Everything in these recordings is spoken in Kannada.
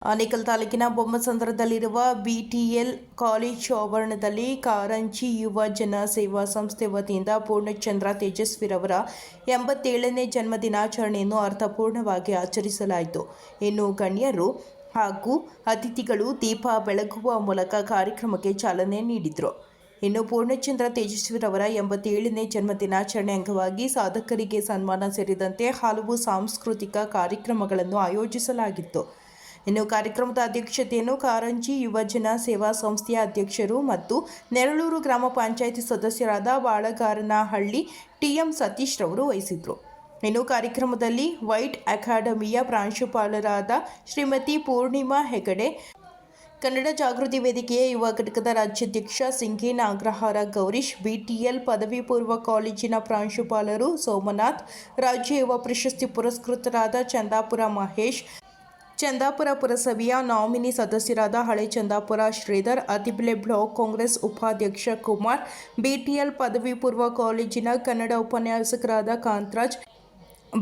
ಆನೇಕಲ್ ತಾಲೂಕಿನ ಬೊಮ್ಮಸಂದ್ರದಲ್ಲಿರುವ ಬಿಟಿಎಲ್ ಕಾಲೇಜು ಆವರಣದಲ್ಲಿ ಕಾರಂಜಿ ಯುವ ಜನ ಸೇವಾ ಸಂಸ್ಥೆ ವತಿಯಿಂದ ಪೂರ್ಣಚಂದ್ರ ತೇಜಸ್ವಿರವರ 87ನೇ ಜನ್ಮ ದಿನಾಚರಣೆಯನ್ನು ಅರ್ಥಪೂರ್ಣವಾಗಿ ಆಚರಿಸಲಾಯಿತು. ಇನ್ನು ಗಣ್ಯರು ಹಾಗೂ ಅತಿಥಿಗಳು ದೀಪ ಬೆಳಗುವ ಮೂಲಕ ಕಾರ್ಯಕ್ರಮಕ್ಕೆ ಚಾಲನೆ ನೀಡಿದರು. ಇನ್ನು ಪೂರ್ಣಚಂದ್ರ ತೇಜಸ್ವಿರವರ 87ನೇ ಜನ್ಮ ದಿನಾಚರಣೆ ಅಂಗವಾಗಿ ಸಾಧಕರಿಗೆ ಸನ್ಮಾನ ಸೇರಿದಂತೆ ಹಲವು ಸಾಂಸ್ಕೃತಿಕ ಕಾರ್ಯಕ್ರಮಗಳನ್ನು ಆಯೋಜಿಸಲಾಗಿತ್ತು. ಇನ್ನು ಕಾರ್ಯಕ್ರಮದ ಅಧ್ಯಕ್ಷತೆಯನ್ನು ಕಾರಂಜಿ ಯುವಜನ ಸೇವಾ ಸಂಸ್ಥೆಯ ಅಧ್ಯಕ್ಷರು ಮತ್ತು ನೆರಳೂರು ಗ್ರಾಮ ಪಂಚಾಯಿತಿ ಸದಸ್ಯರಾದ ಬಾಳಗಾರನಹಳ್ಳಿ ಟಿಎಂ ಸತೀಶ್ ರವರು ವಹಿಸಿದರು. ಇನ್ನು ಕಾರ್ಯಕ್ರಮದಲ್ಲಿ ವೈಟ್ ಅಕಾಡೆಮಿಯ ಪ್ರಾಂಶುಪಾಲರಾದ ಶ್ರೀಮತಿ ಪೂರ್ಣಿಮಾ ಹೆಗಡೆ, ಕನ್ನಡ ಜಾಗೃತಿ ವೇದಿಕೆಯ ಯುವ ಘಟಕದ ರಾಜ್ಯಾಧ್ಯಕ್ಷ ಸಿಂಗೇನ ಅಗ್ರಹಾರ ಗೌರೀಶ್, ಬಿಟಿಎಲ್ ಪದವಿ ಪೂರ್ವ ಕಾಲೇಜಿನ ಪ್ರಾಂಶುಪಾಲರು ಸೋಮನಾಥ್, ರಾಜ್ಯ ಯುವ ಪ್ರಶಸ್ತಿ ಪುರಸ್ಕೃತರಾದ ಚಂದಾಪುರ ಮಹೇಶ್, ಚಂದಾಪುರ ಪುರಸಭೆಯ ನಾಮಿನಿ ಸದಸ್ಯರಾದ ಹಳೆ ಚಂದಾಪುರ ಶ್ರೀಧರ್, ಅತಿಬೆಲೆ ಬ್ಲಾಕ್ ಕಾಂಗ್ರೆಸ್ ಉಪಾಧ್ಯಕ್ಷ ಕುಮಾರ್, ಬಿಟಿಎಲ್ ಪದವಿ ಪೂರ್ವ ಕಾಲೇಜಿನ ಕನ್ನಡ ಉಪನ್ಯಾಸಕರಾದ ಕಾಂತರಾಜ್,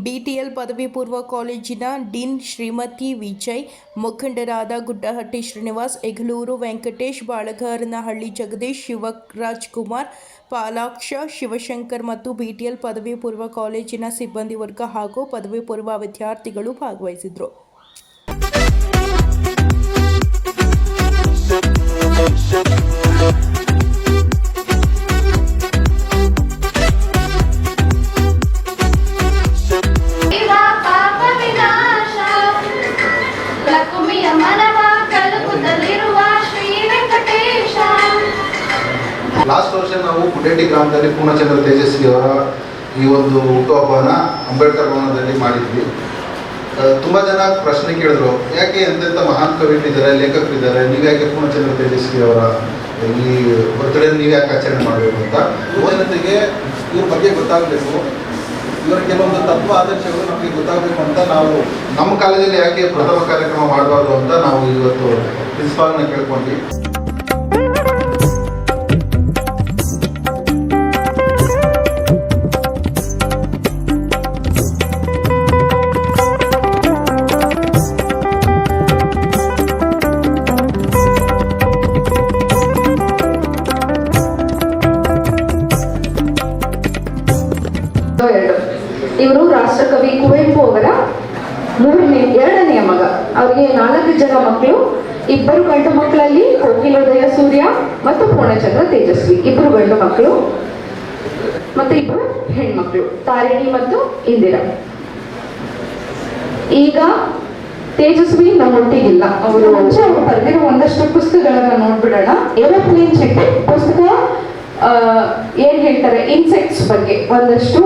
ಬಿಟಿಎಲ್ ಪದವಿ ಪೂರ್ವ ಕಾಲೇಜಿನ ಡೀನ್ ಶ್ರೀಮತಿ ವಿಜಯ್, ಮುಖಂಡರಾದ ಗುಡ್ಡಹಟ್ಟಿ ಶ್ರೀನಿವಾಸ್, ಎಗಲೂರು ವೆಂಕಟೇಶ್, ಬಾಳಗಾರನಹಳ್ಳಿ ಜಗದೀಶ್, ಶಿವರಾಜ್ ಕುಮಾರ್, ಪಾಲಾಕ್ಷ, ಶಿವಶಂಕರ್ ಮತ್ತು ಬಿಟಿಎಲ್ ಪದವಿ ಪೂರ್ವ ಕಾಲೇಜಿನ ಸಿಬ್ಬಂದಿ ವರ್ಗ ಹಾಗೂ ಪದವಿ ಪೂರ್ವ ವಿದ್ಯಾರ್ಥಿಗಳು ಭಾಗವಹಿಸಿದರು. ಲಾಸ್ಟ್ ವರ್ಷ ನಾವು ಗುಡ್ಡೇಟಿ ಗ್ರಾಮದಲ್ಲಿ ಪೂರ್ಣಚಂದ್ರ ತೇಜಸ್ವಿ ಅವರ ಈ ಒಂದು ಹುಟ್ಟುಹಬ್ಬನ ಅಂಬೇಡ್ಕರ್ ಭವನದಲ್ಲಿ ಮಾಡಿದ್ವಿ. ತುಂಬ ಜನ ಪ್ರಶ್ನೆ ಕೇಳಿದ್ರು, ಯಾಕೆ ಎಂತೆಂಥ ಮಹಾನ್ ಕವಿಗಳಿದ್ದಾರೆ, ಲೇಖಕರಿದ್ದಾರೆ, ನೀವು ಯಾಕೆ ಪೂರ್ಣಚಂದ್ರ ತೇಜಸ್ವಿ ಅವರ ಈ ಬರ್ತ್ಡೇ ನೀವು ಯಾಕೆ ಆಚರಣೆ ಮಾಡಬೇಕು ಅಂತ. ಮೊದಲನೇದಿಗೆ ಇವ್ರ ಬಗ್ಗೆ ಗೊತ್ತಾಗಬೇಕು, ಇವರ ಕೆಲವೊಂದು ತತ್ವ ಆದರ್ಶಗಳು ನಮಗೆ ಗೊತ್ತಾಗಬೇಕು ಅಂತ ನಾವು ನಮ್ಮ ಕಾಲೇಜಲ್ಲಿ ಯಾಕೆ ಪ್ರಥಮ ಕಾರ್ಯಕ್ರಮ ಮಾಡಬಾರ್ದು ಅಂತ ನಾವು ಇವತ್ತು ಪ್ರಿನ್ಸಿಪಾಲ್ನ ಕೇಳ್ಕೊಂಡ್ವಿ. ಇವರು ರಾಷ್ಟ್ರಕವಿ ಕುವೆಂಪು ಅವರ ಎರಡನೆಯ ಮಗ. ಅವರಿಗೆ 4 ಜನ ಮಕ್ಕಳು. 2 ಗಂಡು ಮಕ್ಕಳಲ್ಲಿ ಕೋಕಿಲೋದಯ ಸೂರ್ಯ ಮತ್ತು ಪೂರ್ಣಚಂದ್ರ ತೇಜಸ್ವಿ 2 ಗಂಡು ಮಕ್ಕಳು, ಮತ್ತೆ 2 ಹೆಣ್ಮಕ್ಳು ತಾರಿಣಿ ಮತ್ತು ಇಂದಿರಾ. ಈಗ ತೇಜಸ್ವಿ ನಮ್ಮೊಟ್ಟಿಗಿಲ್ಲ. ಅವರು ಬರೆದಿರೋ ಒಂದಷ್ಟು ಪುಸ್ತಕಗಳನ್ನ ನೋಡ್ಬಿಡೋಣ. ಏರೋಪ್ಲೇನ್ ಚಿಟ್ಟೆ ಪುಸ್ತಕ ಏನ್ ಹೇಳ್ತಾರೆ, ಇನ್ಸೆಕ್ಟ್ಸ್ ಬಗ್ಗೆ ಒಂದಷ್ಟು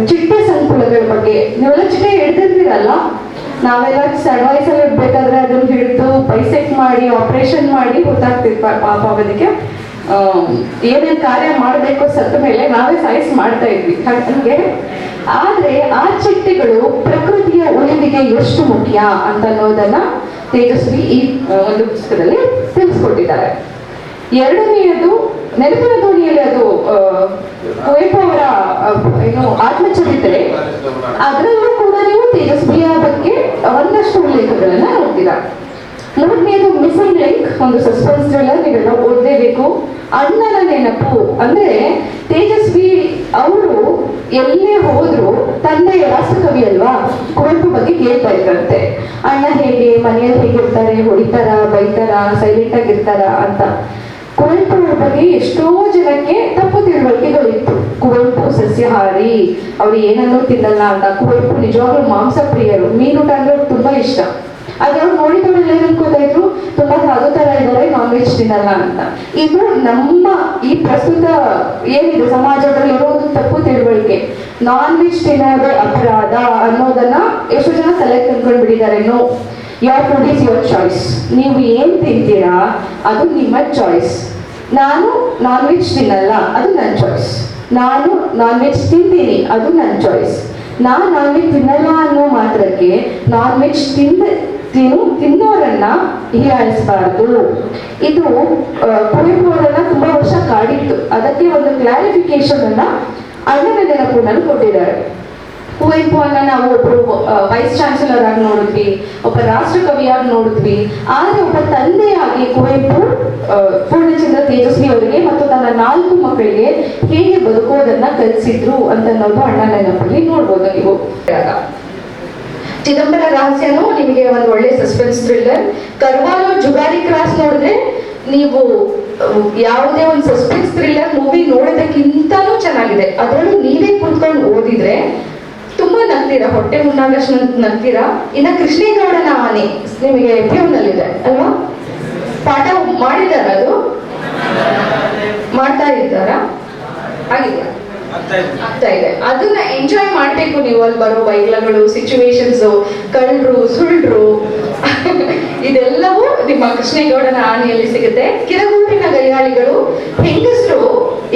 ಚಿಟ್ಟೆ ಸಂಕುಲಗಳ ಬಗ್ಗೆ. ನೀವೆಲ್ಲ ಚಿಟ್ಟೆ ಹಿಡ್ದಿರ್ತೀರಲ್ಲ, ನಾವೆಲ್ಲ ಸಣ್ಣ ವಯಸ್ಸಲ್ಲಿ ಇರ್ಬೇಕಾದ್ರೆ ಅದನ್ನ ಹಿಡಿದು ಬೈಸೆಕ್ಟ್ ಮಾಡಿ ಆಪರೇಷನ್ ಮಾಡಿ ಗೊತ್ತಾಗ್ತಿರ್ಪ ಪಾಪ ಅದಕ್ಕೆ ಏನೇನ್ ಕಾರ್ಯ ಮಾಡಬೇಕು ಸತ್ತ ಮೇಲೆ ನಾವೇ ಸಾಯಿಸ್ ಮಾಡ್ತಾ ಇದ್ವಿ ಹಂಗೆ. ಆದ್ರೆ ಆ ಚಿಟ್ಟೆಗಳು ಪ್ರಕೃತಿಯ ಉಳಿವಿಗೆ ಎಷ್ಟು ಮುಖ್ಯ ಅಂತ ಅನ್ನೋದನ್ನ ತೇಜಸ್ವಿ ಈ ಒಂದು ಪುಸ್ತಕದಲ್ಲಿ ತಿಳಿಸ್ಕೊಟ್ಟಿದ್ದಾರೆ. ಎರಡನೆಯದು ನೆನಪಿನ ದೋಣಿಯಲ್ಲಿ, ಅದು ಕುವೆಂಪು ಅವರ ಆತ್ಮಚರಿತ್ರೆ. ಅದರಲ್ಲೂ ಕೂಡ ನೀವು ತೇಜಸ್ವಿಯ ಬಗ್ಗೆ ಒಂದಷ್ಟು ಉಲ್ಲೇಖಗಳನ್ನ ನೋಡ್ತೀರಾ. ಮೂರನೆಯದು ಮಿಸ್ಸಿಂಗ್ ಲಿಂಕ್, ಒಂದು ಸಸ್ಪೆನ್ಸ್ ಥ್ರಿಲ್ಲರ್, ನೀವೆಲ್ಲ ಓದಲೇಬೇಕು. ಅಣ್ಣನ ನೆನಪು ಅಂದ್ರೆ ತೇಜಸ್ವಿ ಅವರು ಎಲ್ಲೇ ಹೋದ್ರು ತಂದೆ ರಾಷ್ಟ್ರಕವಿ ಅಲ್ವಾ, ಕುವೆಂಪು ಬಗ್ಗೆ ಕೇಳ್ತಾ ಇದ್ರಂತೆ. ಅಣ್ಣ ಹೇಗೆ, ಮನೆಯಲ್ಲಿ ಹೇಗಿರ್ತಾರೆ, ಹೊಡಿತಾರ, ಬೈತಾರ, ಸೈಲೆಂಟ್ ಆಗಿರ್ತಾರ ಅಂತ. ಕುವೆಂಪು ಅವ್ರ ಬಗ್ಗೆ ಎಷ್ಟೋ ಜನಕ್ಕೆ ತಪ್ಪು ತಿಳುವಳಿಕೆಗಳಿತ್ತು. ಕುವೆಂಪು ಸಸ್ಯಾಹಾರಿ, ಅವ್ರು ಏನನ್ನೂ ತಿನ್ನಲ್ಲ ಅಂತ. ಕುವೆಂಪು ನಿಜವಾಗ್ಲೂ ಮಾಂಸ ಪ್ರಿಯರು, ಮೀನುಟ ಅಂದ್ರೆ ಅವ್ರಿಗೆ ತುಂಬಾ ಇಷ್ಟ. ಆದ್ರೆ ಅವ್ರು ನೋಡಿದವರೆಲ್ಲ ಏನ್ ಅನ್ಕೋತಾ ಇದ್ರು, ತುಂಬಾ ಸಾಧು ತರ ಇದ್ದಾರೆ, ನಾನ್ ವೆಜ್ ತಿನ್ನಲ್ಲ ಅಂತ. ಇದು ನಮ್ಮ ಈ ಪ್ರಸ್ತುತ ಏನಿದೆ ಸಮಾಜದಲ್ಲಿ ಇರೋ ಒಂದು ತಪ್ಪು ತಿಳುವಳಿಕೆ. ನಾನ್ ವೆಜ್ ತಿನ್ನೋದೇ ಅಪರಾಧ ಅನ್ನೋದನ್ನ ಎಷ್ಟು ಜನ ತಲೆ ತಂದ್ಕೊಂಡು ಬಿಟ್ಟಿದ್ದಾರೆ. No, your food is your choice. ನೀವು ಏನ್ ತಿಂತೀರಾ ಅದು ನಿಮ್ಮ ಚಾಯ್ಸ್. ನಾನು ನಾನ್ ವೆಜ್ ತಿನ್ನಲ್ಲ, ಅದು ನನ್ನ ಚಾಯ್ಸ್. ನಾನು ನಾನ್ ವೆಜ್ ತಿಂತೀನಿ, ಅದು ನನ್ನ ಚಾಯ್ಸ್. ನಾನು ನಾನ್ ವೆಜ್ ತಿನ್ನಲ್ಲ ಅನ್ನೋ ಮಾತ್ರಕ್ಕೆ ನಾನ್ ವೆಜ್ ತಿನ್ನೋರನ್ನ ಹೀಯಾಳಿಸಬಾರ್ದು. ಇದು ಕುವೆಂಪು ಅವರನ್ನ ತುಂಬಾ ವರ್ಷ ಕಾಡಿತ್ತು. ಅದಕ್ಕೆ ಒಂದು ಕ್ಲಾರಿಫಿಕೇಶನ್ ಅನ್ನ ಅಣ್ಣನ ನೆನಪಿನಲ್ಲಿ ಕೊಟ್ಟಿದ್ದಾರೆ. ಕುವೆಂಪುವನ್ನ ನಾವು ಒಬ್ರು ವೈಸ್ ಚಾನ್ಸಲರ್ ಆಗಿ ನೋಡಿದ್ವಿ, ಒಬ್ಬ ರಾಷ್ಟ್ರಕವಿಯಾಗಿ ನೋಡಿದ್ವಿ. ಆದರೆ ಒಬ್ಬ ತಂದೆಯಾಗಿ ಕುವೆಂಪು ಪೂರ್ಣಚಂದ್ರ ತೇಜಸ್ವಿ ಅವರಿಗೆ ಮತ್ತು ತನ್ನ 4 ಮಕ್ಕಳಿಗೆ ಹೇಗೆ ಬದುಕೋದನ್ನ ಕಲಿಸಿದ್ರು ಅಂತ ಅನ್ನೋದು ಅಣ್ಣ ನೆನಪಲ್ಲಿ ನೋಡ್ಬೋದು ನೀವು. ಚಿದಂಬರ ರಹಸ್ಯನೂ ನಿಮಗೆ ಒಂದು ಒಳ್ಳೆ suspense thriller. Carvalho Jugari cross ನೋಡಿದ್ರೆ ನೀವು ಯಾವುದೇ ಒಂದು ಸಸ್ಪೆನ್ಸ್ ಥ್ರಿಲ್ಲರ್ ಮೂವಿ ನೋಡೋದಕ್ಕಿಂತನೂ ಚೆನ್ನಾಗಿದೆ. ಅದರಲ್ಲೂ ನೀವೇ ಕುತ್ಕೊಂಡು ಓದಿದ್ರೆ ತುಂಬಾ ನಗ್ತೀರಾ, ಹೊಟ್ಟೆ ಮುನ್ನಾಗಷ್ಟು ನಗ್ತೀರಾ. ಇನ್ನ ಕೃಷ್ಣೇಗೌಡನ ಆನೆ ನಿಮಗೆ ಪ್ಯೂನಲ್ಲಿದೆ ಅಲ್ವಾ? ಪಾಠ ಮಾಡಿದಾರ? ಅದು ಮಾಡ್ತಾ ಇದ್ದಾರಾ? ಆಗಿದೆಯಾ? ಆಗ್ತಾ ಇದೆ. ಅದನ್ನ ಎಂಜಾಯ್ ಮಾಡ್ಬೇಕು ನೀವು. ಅಲ್ಲಿ ಬರೋ ಬೈಗ್ಲಗಳು, ಸಿಚುವೇಶನ್ಸ್, ಕಳ್ಳರು, ಸುಳ್ಳು ಇದೆಲ್ಲವೂ ನಿಮ್ಮ ಕೃಷ್ಣೇಗೌಡನ ಆನೆಯಲ್ಲಿ ಸಿಗುತ್ತೆ. ಕಿರಗೂರಿನ ಗಯ್ಯಾಳಿಗಳು, ಹೆಂಗಸರು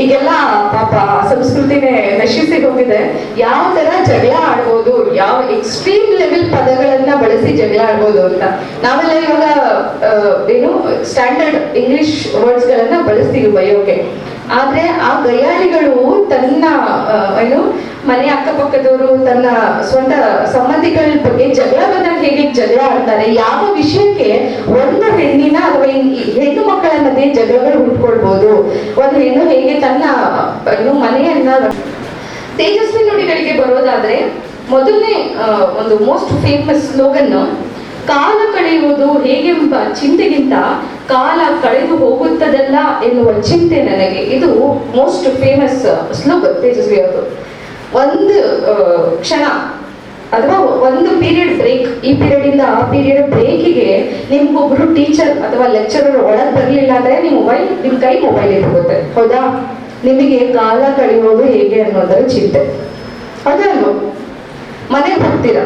ಈಗೆಲ್ಲ ಪಾಪ ಸಂಸ್ಕೃತಿನೇ ನಶಿಸಿ ಹೋಗಿದೆ. ಯಾವ ತರ ಜಗಳ ಆಡ್ಬೋದು, ಯಾವ ಎಕ್ಸ್ಟ್ರೀಮ್ ಲೆವೆಲ್ ಪದಗಳನ್ನ ಬಳಸಿ ಜಗಳ ಆಡ್ಬೋದು ಅಂತ. ನಾವೆಲ್ಲ ಇವಾಗ ಏನು ಸ್ಟ್ಯಾಂಡರ್ಡ್ ಇಂಗ್ಲಿಷ್ ವರ್ಡ್ಸ್ ಗಳನ್ನ ಬಳಸ್ತೀವಿ ಬಯೋಕೆ. ಆದ್ರೆ ಆ ಗಯ್ಯಾಳಿಗಳು ತನ್ನ ಏನು ಮನೆ ಅಕ್ಕಪಕ್ಕದವರು, ತನ್ನ ಸ್ವಂತ ಸಂಬಂಧಿಗಳ ಬಗ್ಗೆ ಜಗಳ ಬಂದಾಗ ಹೇಗೆ ಜಗಳ ಆಡ್ತಾರೆ, ಯಾವ ವಿಷಯಕ್ಕೆ ಒಂದು ಹೆಣ್ಣಿನ ಅಥವಾ ಹೆಣ್ಣು ಮಕ್ಕಳ ಮಧ್ಯೆ ಜಗಳಗಳು ಹುಟ್ಕೊಳ್ಬಹುದು, ಒಂದು ಹೆಣ್ಣು ಹೇಗೆ ತನ್ನ ಮನೆಯನ್ನ. ತೇಜಸ್ವಿ ನುಡಿಗಳಿಗೆ ಬರೋದಾದ್ರೆ ಮೊದಲನೇ ಒಂದು ಮೋಸ್ಟ್ ಫೇಮಸ್ ಸ್ಲೋಗನ್ ಕಾಲ ಕಳೆಯುವುದು ಹೇಗೆಂಬ ಚಿಂತೆಗಿಂತ ಕಾಲ ಕಳೆದು ಹೋಗುತ್ತದಲ್ಲ ಎನ್ನುವ ಚಿಂತೆ ನನಗೆ. ಇದು ಮೋಸ್ಟ್ ಫೇಮಸ್ ಸ್ಲೋಗನ್ ತೇಜಸ್ವಿ ಅವರು. ಒಂದು ಕ್ಷಣ ಅಥವಾ ಒಂದು ಪೀರಿಯಡ್ ಬ್ರೇಕ್, ಈ ಪೀರಿಯಡ್ ಇಂದ ಆ ಪೀರಿಯಡ್ ಬ್ರೇಕಿಗೆ ನಿಮ್ಗೊಬ್ರು ಟೀಚರ್ ಅಥವಾ ಲೆಕ್ಚರರ್ ಒಳಗೆ ಬರಲಿಲ್ಲ ಅಂದ್ರೆ ನಿಮ್ ಕೈ ಮೊಬೈಲ್ ಹೋಗುತ್ತೆ. ಹೌದಾ? ನಿಮಗೆ ಕಾಲ ಕಳೆಯುವುದು ಹೇಗೆ ಅನ್ನೋದರ ಚಿಂತೆ. ಅದನ್ನು ಮನೆಗೆ ಹೋಗ್ತೀರಾ,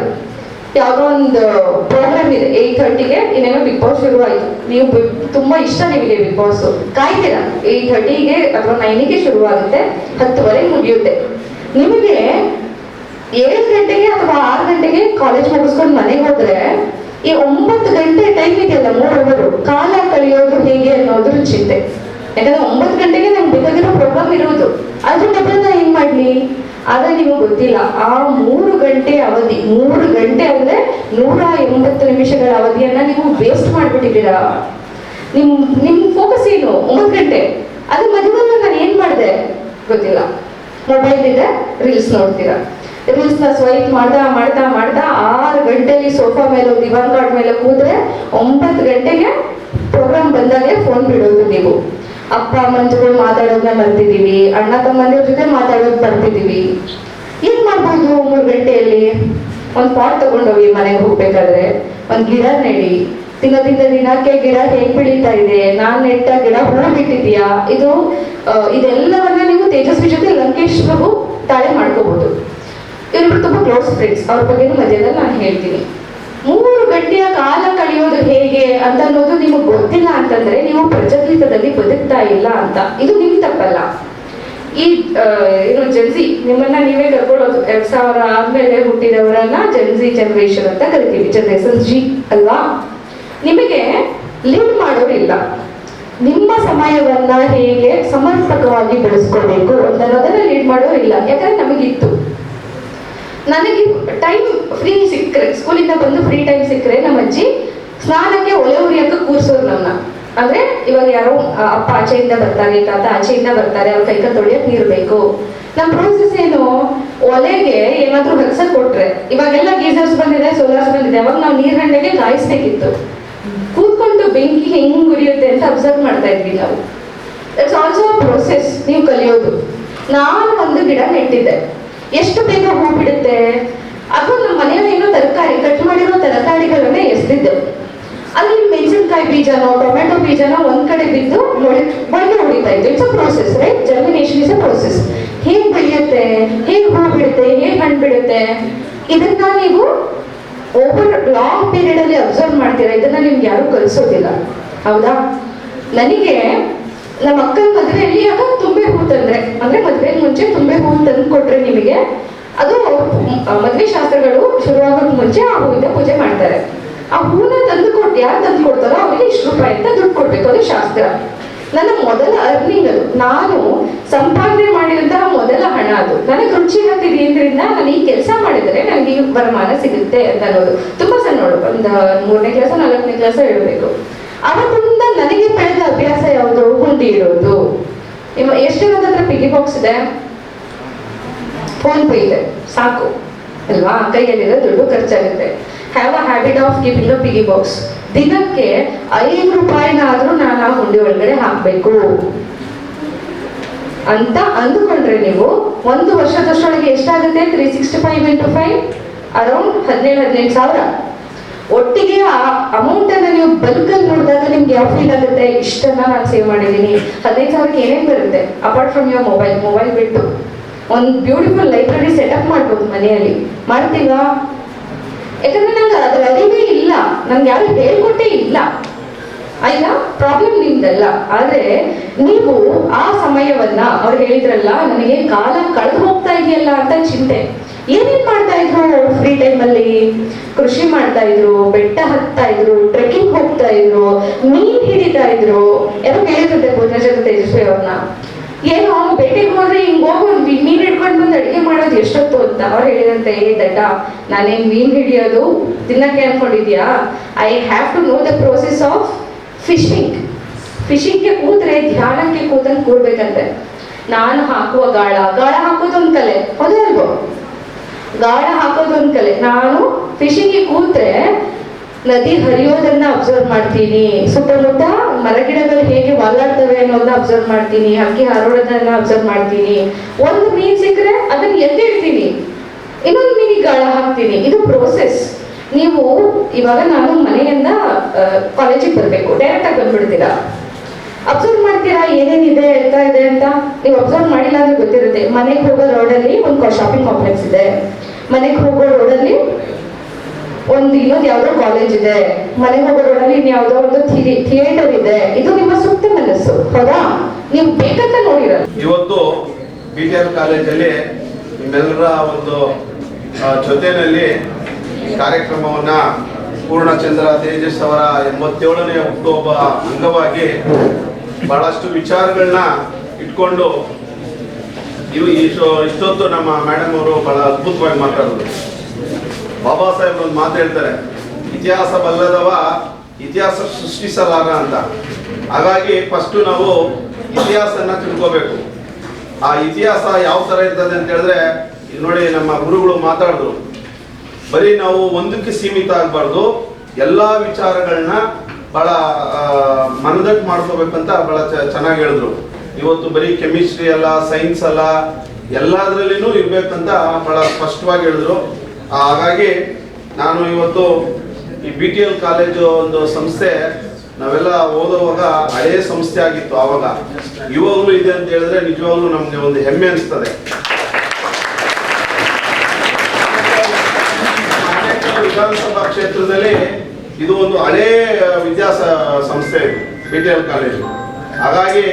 ಯಾವುದೋ ಒಂದು ಪ್ರೋಗ್ರಾಮ್ ಇದೆ 8:30ಗೆ, ಇನ್ನೇನೋ ಬಿಗ್ ಬಾಸ್ ಶುರುವಾಯಿತು. ನೀವು ತುಂಬಾ ಇಷ್ಟ ನಿಮಗೆ ಬಿಗ್ ಬಾಸ್, ಕಾಯ್ತೀರಾ. 8:30ಗೆ ಅಥವಾ 9ಗೆ ಶುರುವಾಗುತ್ತೆ, 10:00ವರೆಗೆ ಮುಗಿಯುತ್ತೆ. ನಿಮಗೆ 7 ಗಂಟೆಗೆ ಅಥವಾ 6 ಗಂಟೆಗೆ ಕಾಲೇಜ್ ಮುಗಿಸ್ಕೊಂಡು ಮನೆಗೆ ಹೋದ್ರೆ ಈ 9 ಗಂಟೆ ಟೈಮ್ ಇದೆಯಲ್ಲ, 3 ಅವರು ಕಾಲ ಕಳೆಯೋದು ಹೇಗೆ ಅನ್ನೋದ್ರ ಚಿಂತೆ. ಯಾಕಂದ್ರೆ 9 ಗಂಟೆಗೆ ನಂಗೆ ಬೇಕಾಗಿರೋ ಪ್ರೋಗ್ರಾಮ್ ಇರೋದು. ಅದ್ರ ಮೊದಲನ್ನ ಏನ್ ಮಾಡ್ಲಿ? ಆದ್ರೆ ನಿಮಗೆ ಗೊತ್ತಿಲ್ಲ, ಆ 3 ಗಂಟೆ ಅವಧಿ, 3 ಗಂಟೆ ಅಂದ್ರೆ 180 ನಿಮಿಷಗಳ ಅವಧಿಯನ್ನ ನೀವು ವೇಸ್ಟ್ ಮಾಡ್ಬಿಟ್ಟಿದ್ದೀರಾ. ನಿಮ್ ಫೋಕಸ್ ಏನು? 9 ಗಂಟೆ. ಅದ್ರ ಮಧ್ಯದಲ್ಲಿ ನಾನು ಏನ್ ಮಾಡಿದೆ ಗೊತ್ತಿಲ್ಲ. ಮೊಬೈಲ್ ಇದೆ, ರೀಲ್ಸ್ ನೋಡ್ತೀರಾ. ರೀಲ್ಸ್ ನ ಸ್ವೈಪ್ ಮಾಡ್ತಾ 6 ಗಂಟೆಲಿ ಸೋಫಾ ಮೇಲೆ ದಿವಾನ್ ಕಾರ್ಡ್ ಮೇಲೆ ಕೂತ್ರೆ 9 ಗಂಟೆಗೆ ಪ್ರೋಗ್ರಾಮ್ ಬಂದಾಗೆ ಫೋನ್ ಬಿಡೋದು ನೀವು. ಅಪ್ಪ ಅಮ್ಮನ ಜೊತೆ ಮಾತಾಡೋದನ್ನ ಬರ್ತಿದೀವಿ, ಅಣ್ಣ ತಮ್ಮಂದಿರ ಜೊತೆ ಮಾತಾಡೋದು ಬರ್ತಿದೀವಿ. ಏನ್ ಮಾಡ್ಬೋದು 3 ಗಂಟೆಯಲ್ಲಿ? ಒಂದ್ ಪಾಟ್ ತಗೊಂಡೋಗಿ ಮನೆಗೆ ಹೋಗ್ಬೇಕಾದ್ರೆ ಒಂದ್ ಗಿಡ ನೆಡಿ. ದಿನಕ್ಕೆ ಗಿಡ ಹೇಗ್ ಬೆಳೀತಾ ಇದೆ, ನಾನ್ ನೆಟ್ಟ ಗಿಡ ಹೂ ಬಿಟ್ಟಿದ್ಯಾ, ಇದೆಲ್ಲವನ್ನ ನೀವು ತೇಜಸ್ವಿ ಜೊತೆ ಲಂಕೇಶ್ ಪ್ರಭು ತಾಳೆ ಮಾಡ್ಕೋಬಹುದು. ಇವ್ರು ತುಂಬಾ ಕ್ಲೋಸ್ ಫ್ರೆಂಡ್ಸ್, ಅವ್ರ ಬಗ್ಗೆನೂ ಮಧ್ಯದಲ್ಲಿ ನಾನು ಹೇಳ್ತೀನಿ. 3 ಗಂಟೆಯ ಕಾಲ ಕಳೆಯೋದು ಹೇಗೆ ಅಂತ ಅನ್ನೋದು ನಿಮಗೆ ಗೊತ್ತಿಲ್ಲ ಅಂತಂದ್ರೆ ನೀವು ಪ್ರಜಾತಂತ್ರದಲ್ಲಿ ಬದುಕ್ತಾ ಇಲ್ಲ ಅಂತ. ಇದು ನಿಮ್ ತಪ್ಪಲ್ಲ. ಈ ಏನು ಜನ್ಸಿ ನಿಮ್ಮನ್ನ ನೀವೇ ಕರ್ಕೊಳ್ಳೋದು. 2000 ಆದ್ಮೇಲೆ ಹುಟ್ಟಿದವರನ್ನ ಜನ್ಸಿ ಜನರೇಷನ್ ಅಂತ ಕರಿತೀವಿ, ಜನರೇಷನ್ ಜಿ ಅಲ್ವಾ? ನಿಮಗೆ ಲೀಡ್ ಮಾಡೋರಿಲ್ಲ. ನಿಮ್ಮ ಸಮಯವನ್ನ ಹೇಗೆ ಸಮರ್ಪಕವಾಗಿ ಬೆಳೆಸ್ಕೋಬೇಕು ಅಂತ ಅನ್ನೋದನ್ನ ಲೀಡ್ ಮಾಡೋರಿಲ್ಲ. ಯಾಕಂದ್ರೆ ನಮಗಿತ್ತು, ನನಗೆ ಟೈಮ್ ಫ್ರೀ ಸಿಕ್ಕರೆ, ಸ್ಕೂಲಿಂದ ಬಂದು ಫ್ರೀ ಟೈಮ್ ಸಿಕ್ಕರೆ ನಮ್ಮ ಅಜ್ಜಿ ಸ್ನಾನಕ್ಕೆ ಒಲೆ ಉರಿಯಕ್ಕೆ ಕೂರ್ಸೋರು ನಮ್ಮನ್ನ. ಅಂದ್ರೆ ಇವಾಗ ಯಾರೋ ಅಪ್ಪ ಆಚೆಯಿಂದ ಬರ್ತಾರೆ, ತಾತ ಆಚೆಯಿಂದ ಬರ್ತಾರೆ, ಅವ್ರ ಕೈಕ ತೊಳೆಯಕ್ ನೀರು ಬೇಕು. ನಮ್ ಪ್ರೋಸೆಸ್ ಏನು? ಒಲೆಗೆ ಏನಾದ್ರೂ ಹೊಲ್ಸಕ್ ಕೊಟ್ರೆ, ಇವಾಗೆಲ್ಲ ಗೀಸರ್ಸ್ ಬಂದಿದೆ, ಸೋಲಾರ್ಸ್ ಬಂದಿದೆ, ಅವಾಗ ನಾವು ನೀರ್ ಹಂಡೆಗೆ ಕಾಯಿಸ್ಬೇಕಿತ್ತು. ಕೂತ್ಕೊಂಡು ಬೆಂಕಿ ಹೆಂಗ್ ಉರಿಯುತ್ತೆ ಅಂತ ಅಬ್ಸರ್ವ್ ಮಾಡ್ತಾ ಇದ್ವಿ ನಾವು. ಇಟ್ಸ್ ಆಲ್ಸೋ ಪ್ರೋಸೆಸ್ ನೀವು ಕಲಿಯೋದು. ನಾನು ಒಂದು ಗಿಡ ನೆಟ್ಟಿದ್ದೆ, ಎಷ್ಟು ಬೇಗ ಹೂ ಬಿಡುತ್ತೆ. ಅಥವಾ ನಮ್ಮ ಮನೆಯಲ್ಲಿ ಏನೋ ತರಕಾರಿ ಕಟ್ ಮಾಡಿರೋ ತರಕಾರಿಗಳನ್ನ ಎಸ್ತಿದ್ದೆ. ಅಲ್ಲಿ ಮೆಣಸಿನಕಾಯಿ ಬೀಜನೋ ಟೊಮೆಟೊ ಬೀಜನೋ ಒಂದ್ ಕಡೆ ಬಿದ್ದು ಮೊಳಕೆ ಹೊಡಿತಾ ಇತ್ತು. It's a process, right? Germination is a process. ಹೇಗ್ ಬೆಳೆಯುತ್ತೆ, ಹೇಗ್ ಹೂ ಬಿಡುತ್ತೆ, ಹೇಗ್ ಹಣ್ಣು ಬಿಡುತ್ತೆ, ಇದನ್ನ ನೀವು ಓವರ್ ಲಾಂಗ್ ಪೀರಿಯಡ್ ಅಲ್ಲಿ ಅಬ್ಸರ್ವ್ ಮಾಡ್ತೀರಾ. ಇದನ್ನ ನಿಮ್ಗೆ ಯಾರು ಕಲಿಸೋದಿಲ್ಲ, ಹೌದಾ? ನನಗೆ ನಮ್ಮ ಅಕ್ಕನ ಮದುವೆಯಲ್ಲಿ ಆಗ ತುಂಬೆ ಹೂ ತಂದ್ರೆ, ಅಂದ್ರೆ ಮದುವೆಗೆ ಮುಂಚೆ ತುಂಬೆ ಹೂ ತಂದು ಕೊಟ್ರೆ ನಿಮಗೆ, ಅದು ಮದುವೆ ಶಾಸ್ತ್ರಗಳು ಶುರುವಾಗೋಕ್ ಮುಂಚೆ ಆ ಹೂವಿಂದ ಪೂಜೆ ಮಾಡ್ತಾರೆ. ಆ ಹೂನ ತಂದು ಕೊಟ್ಟು ಯಾರು ತಂದು ಕೊಡ್ತಾರೋ ಅವರಿಗೆ ಇಷ್ಟು ರೂಪಾಯಿ ಅಂತ ದುಡ್ಡು ಕೊಡ್ಬೇಕು, ಅದು ಶಾಸ್ತ್ರ. ನನ್ನ ಮೊದಲ ಅರ್ನಿಂಗ್ ಅದು, ನಾನು ಸಂಪಾದನೆ ಮಾಡಿದಂತಹ ಮೊದಲ ಹಣ ಅದು. ನನಗೆ ರುಚಿ ಹತ್ತಿದ್ರಿಂದ ನಾನು ಈ ಕೆಲಸ ಮಾಡಿದರೆ ನನಗೆ ಈ ವರಮಾನ ಸಿಗುತ್ತೆ ಅಂತ ಅನ್ನೋದು. ತುಂಬಾ ಸಣ್ಣೋಳು, ಒಂದು 3ನೇ ಕ್ಲಾಸ್ 4ನೇ ಕ್ಲಾಸ್ ಇಡಬೇಕು. ಅವತ್ತಿಂದ ನನಗೆ ಬೆಳೆದ ಅಭ್ಯಾಸ ಯಾವುದು? ಹುಂಡಿ ಇಡೋದು. ಎಷ್ಟು ಜನದ ಹತ್ರ ಪಿಗಿ ಬಾಕ್ಸ್ ಇದೆ? ಫೋನ್ ಪೇ ಇದೆ, ಸಾಕು ಅಲ್ವಾ? ಕೈಯಲ್ಲಿರೋ ದುಡ್ಡು ಖರ್ಚಾಗುತ್ತೆ. Have a habit of keeping a piggy box. ದಿನಕ್ಕೆ 5 ರೂಪಾಯಿನಾದ್ರೂ ನಾನು ಆ ಹುಂಡಿ ಒಳಗಡೆ ಹಾಕಬೇಕು ಅಂತ ಅಂದುಕೊಂಡ್ರೆ ನೀವು ಒಂದು ವರ್ಷದಷ್ಟೊಳಗೆ ಎಷ್ಟಾಗುತ್ತೆ? 365 into 5 ಅರೌಂಡ್ 17-18 ಸಾವಿರ. ಒಟ್ಟಿಗೆ ಆ ಅಮೌಂಟ್ ಅನ್ನ ನೀವು ಬಲ್ಕ್ ಅಲ್ಲಿ ನೋಡಿದಾಗ ನಿಮ್ಗೆ ಯಾವ ಫೀಲ್ ಆಗುತ್ತೆ? ಇಷ್ಟನ್ನ ನಾನು ಸೇವ್ ಮಾಡಿದ್ದೀನಿ. 15 ಸಾವಿರಕ್ಕೆ ಏನೇನು ಬರುತ್ತೆ ಅಪಾರ್ಟ್ ಫ್ರಮ್ ಯುವರ್ ಮೊಬೈಲ್ ಬಿಟ್ಟು? ಒಂದು ಬ್ಯೂಟಿಫುಲ್ ಲೈಬ್ರರಿ ಸೆಟಪ್ ಮಾಡ್ಬೋದು ಮನೆಯಲ್ಲಿ. ಮಾಡ್ತೀವಾ? ಯಾಕಂದ್ರೆ ನಂಗೆ ಅದರ ಅರಿವೇ ಇಲ್ಲ, ನನ್ಗೆ ಯಾರು ಹೇಳ್ಕೊಟ್ಟೇ ಇಲ್ಲ. ಆಯ್ತಾ? ಪ್ರಾಬ್ಲಮ್ ನಿಮ್ದಲ್ಲ. ಆದ್ರೆ ನೀವು ಆ ಸಮಯವನ್ನ, ಅವ್ರು ಹೇಳಿದ್ರಲ್ಲ ನನಗೆ ಕಾಲ ಕಳೆದು ಹೋಗ್ತಾ ಇದೆಯಲ್ಲ ಅಂತ ಚಿಂತೆ. ಏನೇನ್ ಮಾಡ್ತಾ ಇದ್ರು ಫ್ರೀ ಟೈಮ್ ಅಲ್ಲಿ? ಕೃಷಿ ಮಾಡ್ತಾ ಇದ್ರು, ಬೆಟ್ಟ ಹತ್ತಾ ಇದ್ರು, ಟ್ರೆಕ್ಕಿಂಗ್ ಹೋಗ್ತಾ ಇದ್ರು, ಮೀನ್ ಹಿಡಿತಾ ಇದ್ರು. ಯಾರೋ ಕೇಳಿರುತ್ತೆ ಭುವನೇಶ್ವರ ತೇಜಸ್ವಿ ಅವ್ರನ್ನ, ಏನು ಅವ್ನು ಬೇಟೆಗೆ ಹೋದ್ರೆ ಹಿಂಗ್ ಹೋಗು ಮೀನ್ ಹಿಡ್ಕೊಂಡು ಬಂದು ಅಡಿಗೆ ಮಾಡೋದು ಎಷ್ಟೊತ್ತು ಅಂತ. ಅವ್ರು ಹೇಳಿದಂತೆ, ಏ ದಡ್ಡ, ನಾನೇನ್ ಮೀನ್ ಹಿಡಿಯೋದು ತಿನ್ನಕ್ಕೆ ಅನ್ಕೊಂಡಿದ್ಯಾ? I have to know the process of fishing. ಫಿಶಿಂಗ್ಗೆ ಕೂತ್ರೆ ಧ್ಯಾನಕ್ಕೆ ಕೂತಂಗ್ ಕೂರ್ಬೇಕಂತೆ. ನಾನು ಹಾಕುವ ಗಾಳ ಹಾಕೋದೊಂದ್ ಕಲೆ, ಹೌದೇ ಅಲ್ವೋ? ಗಾಳ ಹಾಕೋದೊಂದ್ ಕಲೆ. ನಾನು ಫಿಶಿಂಗ್ಗೆ ಕೂತ್ರೆ ನದಿ ಹರಿಯೋದನ್ನ ಅಬ್ಸರ್ವ್ ಮಾಡ್ತೀನಿ, ಸುತ್ತಮುತ್ತ ಮರಗಿಡಗಳು ಹೇಗೆ ವಾಲಾಡ್ತವೆ ಅನ್ನೋದನ್ನ ಅಬ್ಸರ್ವ್ ಮಾಡ್ತೀನಿ, ಹಕ್ಕಿ ಹಾರೋದನ್ನ ಅಬ್ಸರ್ವ್ ಮಾಡ್ತೀನಿ. ಒಂದು ಮೀನ್ ಸಿಕ್ಕರೆ ಅದನ್ನ ಎತ್ತಿಡ್ತೀನಿ, ಇನ್ನೊಂದು ಮೀನಿಗೆ ಗಾಳ ಹಾಕ್ತೀನಿ. ಇದು ಪ್ರೋಸೆಸ್. ನೀವು ಇವಾಗ ನಾನು ಮನೆಯಿಂದ ಕಾಲೇಜಿಗೆ ಬರಬೇಕು, ಡೈರೆಕ್ಟ್ ಆಗಿ ಬಂದ್ಬಿಡ್ತೀರಾ, ಅಬ್ಸರ್ವ್ ಮಾಡ್ತೀರಾ ಏನೇನಿದೆ ಎಂತ ಇದೆ ಅಂತ. ನೀವು ಅಬ್ಸರ್ವ್ ಮಾಡಿಲ್ಲ ಅಂದ್ರೆ ಗೊತ್ತಿರುತ್ತೆ. ಮನೆಗೆ ಹೋಗೋ ರೋಡಲ್ಲಿ ಒಂದು ಶಾಪಿಂಗ್ ಕಾಂಪ್ಲೆಕ್ಸ್ ಇದೆ, ಮನೆಗೆ ಹೋಗೋ ರೋಡಲ್ಲಿ ಒಂದು ಇನ್ನೊಂದು ಯಾವ್ದೋ ಕಾಲೇಜ್ ಇದೆ, ಮನೆಗೆ ಹೋಗೋ ರೋಡಲ್ಲಿ ಇನ್ಯಾವುದೋ ಒಂದು ಥಿಯೇಟರ್ ಇದೆ. ಇದು ನಿಮ್ಮ ಸುತ್ತ ಮನಸ್ಸು, ಹೌದಾ? ನೀವು ಬೇಕಂತ ನೋಡಿರಲ್ಲ. ಇವತ್ತು BTL ಕಾಲೇಜಲ್ಲಿ ನಿಮ್ಮೆಲ್ಲರ ಒಂದು ಜೊತೆಯಲ್ಲಿ ಕಾರ್ಯಕ್ರಮವನ್ನ ಪೂರ್ಣಚಂದ್ರ ತೇಜಸ್ ಅವರ 87ನೇ ಹುಟ್ಟುಹಬ್ಬ ಅಂಗವಾಗಿ ಬಹಳಷ್ಟು ವಿಚಾರಗಳನ್ನ ಇಟ್ಕೊಂಡು ಇಷ್ಟೊತ್ತು ನಮ್ಮ ಮೇಡಮ್ ಅವರು ಬಹಳ ಅದ್ಭುತವಾಗಿ ಮಾತಾಡಿದ್ರು. ಬಾಬಾ ಸಾಹೇಬ್ ಒಂದು ಮಾತು ಹೇಳ್ತಾರೆ, ಇತಿಹಾಸ ಬಲ್ಲದವ ಇತಿಹಾಸ ಸೃಷ್ಟಿಸಲಾರ ಅಂತ. ಹಾಗಾಗಿ ಫಸ್ಟ್ ನಾವು ಇತಿಹಾಸನ ತಿಳ್ಕೋಬೇಕು. ಆ ಇತಿಹಾಸ ಯಾವ ತರ ಇರ್ತದೆ ಅಂತ ಹೇಳಿದ್ರೆ, ಈಗ ನೋಡಿ ನಮ್ಮ ಗುರುಗಳು ಮಾತಾಡಿದ್ರು, ಬರೀ ನಾವು ಒಂದಕ್ಕೆ ಸೀಮಿತ ಆಗಬಾರ್ದು, ಎಲ್ಲಾ ವಿಚಾರಗಳನ್ನ ಬಹಳ ಮನದಟ್ಟು ಮಾಡ್ಕೋಬೇಕಂತ ಬಹಳ ಚೆನ್ನಾಗಿ ಹೇಳಿದ್ರು. ಇವತ್ತು ಬರೀ ಕೆಮಿಸ್ಟ್ರಿ ಅಲ್ಲ, ಸೈನ್ಸ್ ಅಲ್ಲ, ಎಲ್ಲದರಲ್ಲಿನೂ ಇರ್ಬೇಕಂತ ಬಹಳ ಸ್ಪಷ್ಟವಾಗಿ ಹೇಳಿದ್ರು. ಹಾಗಾಗಿ ನಾನು ಇವತ್ತು ಈ BTL ಕಾಲೇಜು ಒಂದು ಸಂಸ್ಥೆ, ನಾವೆಲ್ಲ ಓದುವಾಗ ಹಳೆಯ ಸಂಸ್ಥೆ ಆಗಿತ್ತು ಆವಾಗ, ಇವಾಗಲೂ ಇದೆ ಅಂತ ಹೇಳಿದ್ರೆ ನಿಜವಾಗ್ಲೂ ನಮ್ಗೆ ಒಂದು ಹೆಮ್ಮೆ ಅನಿಸ್ತದೆ. ವಿಧಾನಸಭಾ ಕ್ಷೇತ್ರದಲ್ಲಿ ಇದು ಒಂದು ಹಳೇ ವಿದ್ಯಾಸ ಸಂಸ್ಥೆ ಇದು BTL ಕಾಲೇಜು. ಹಾಗಾಗಿ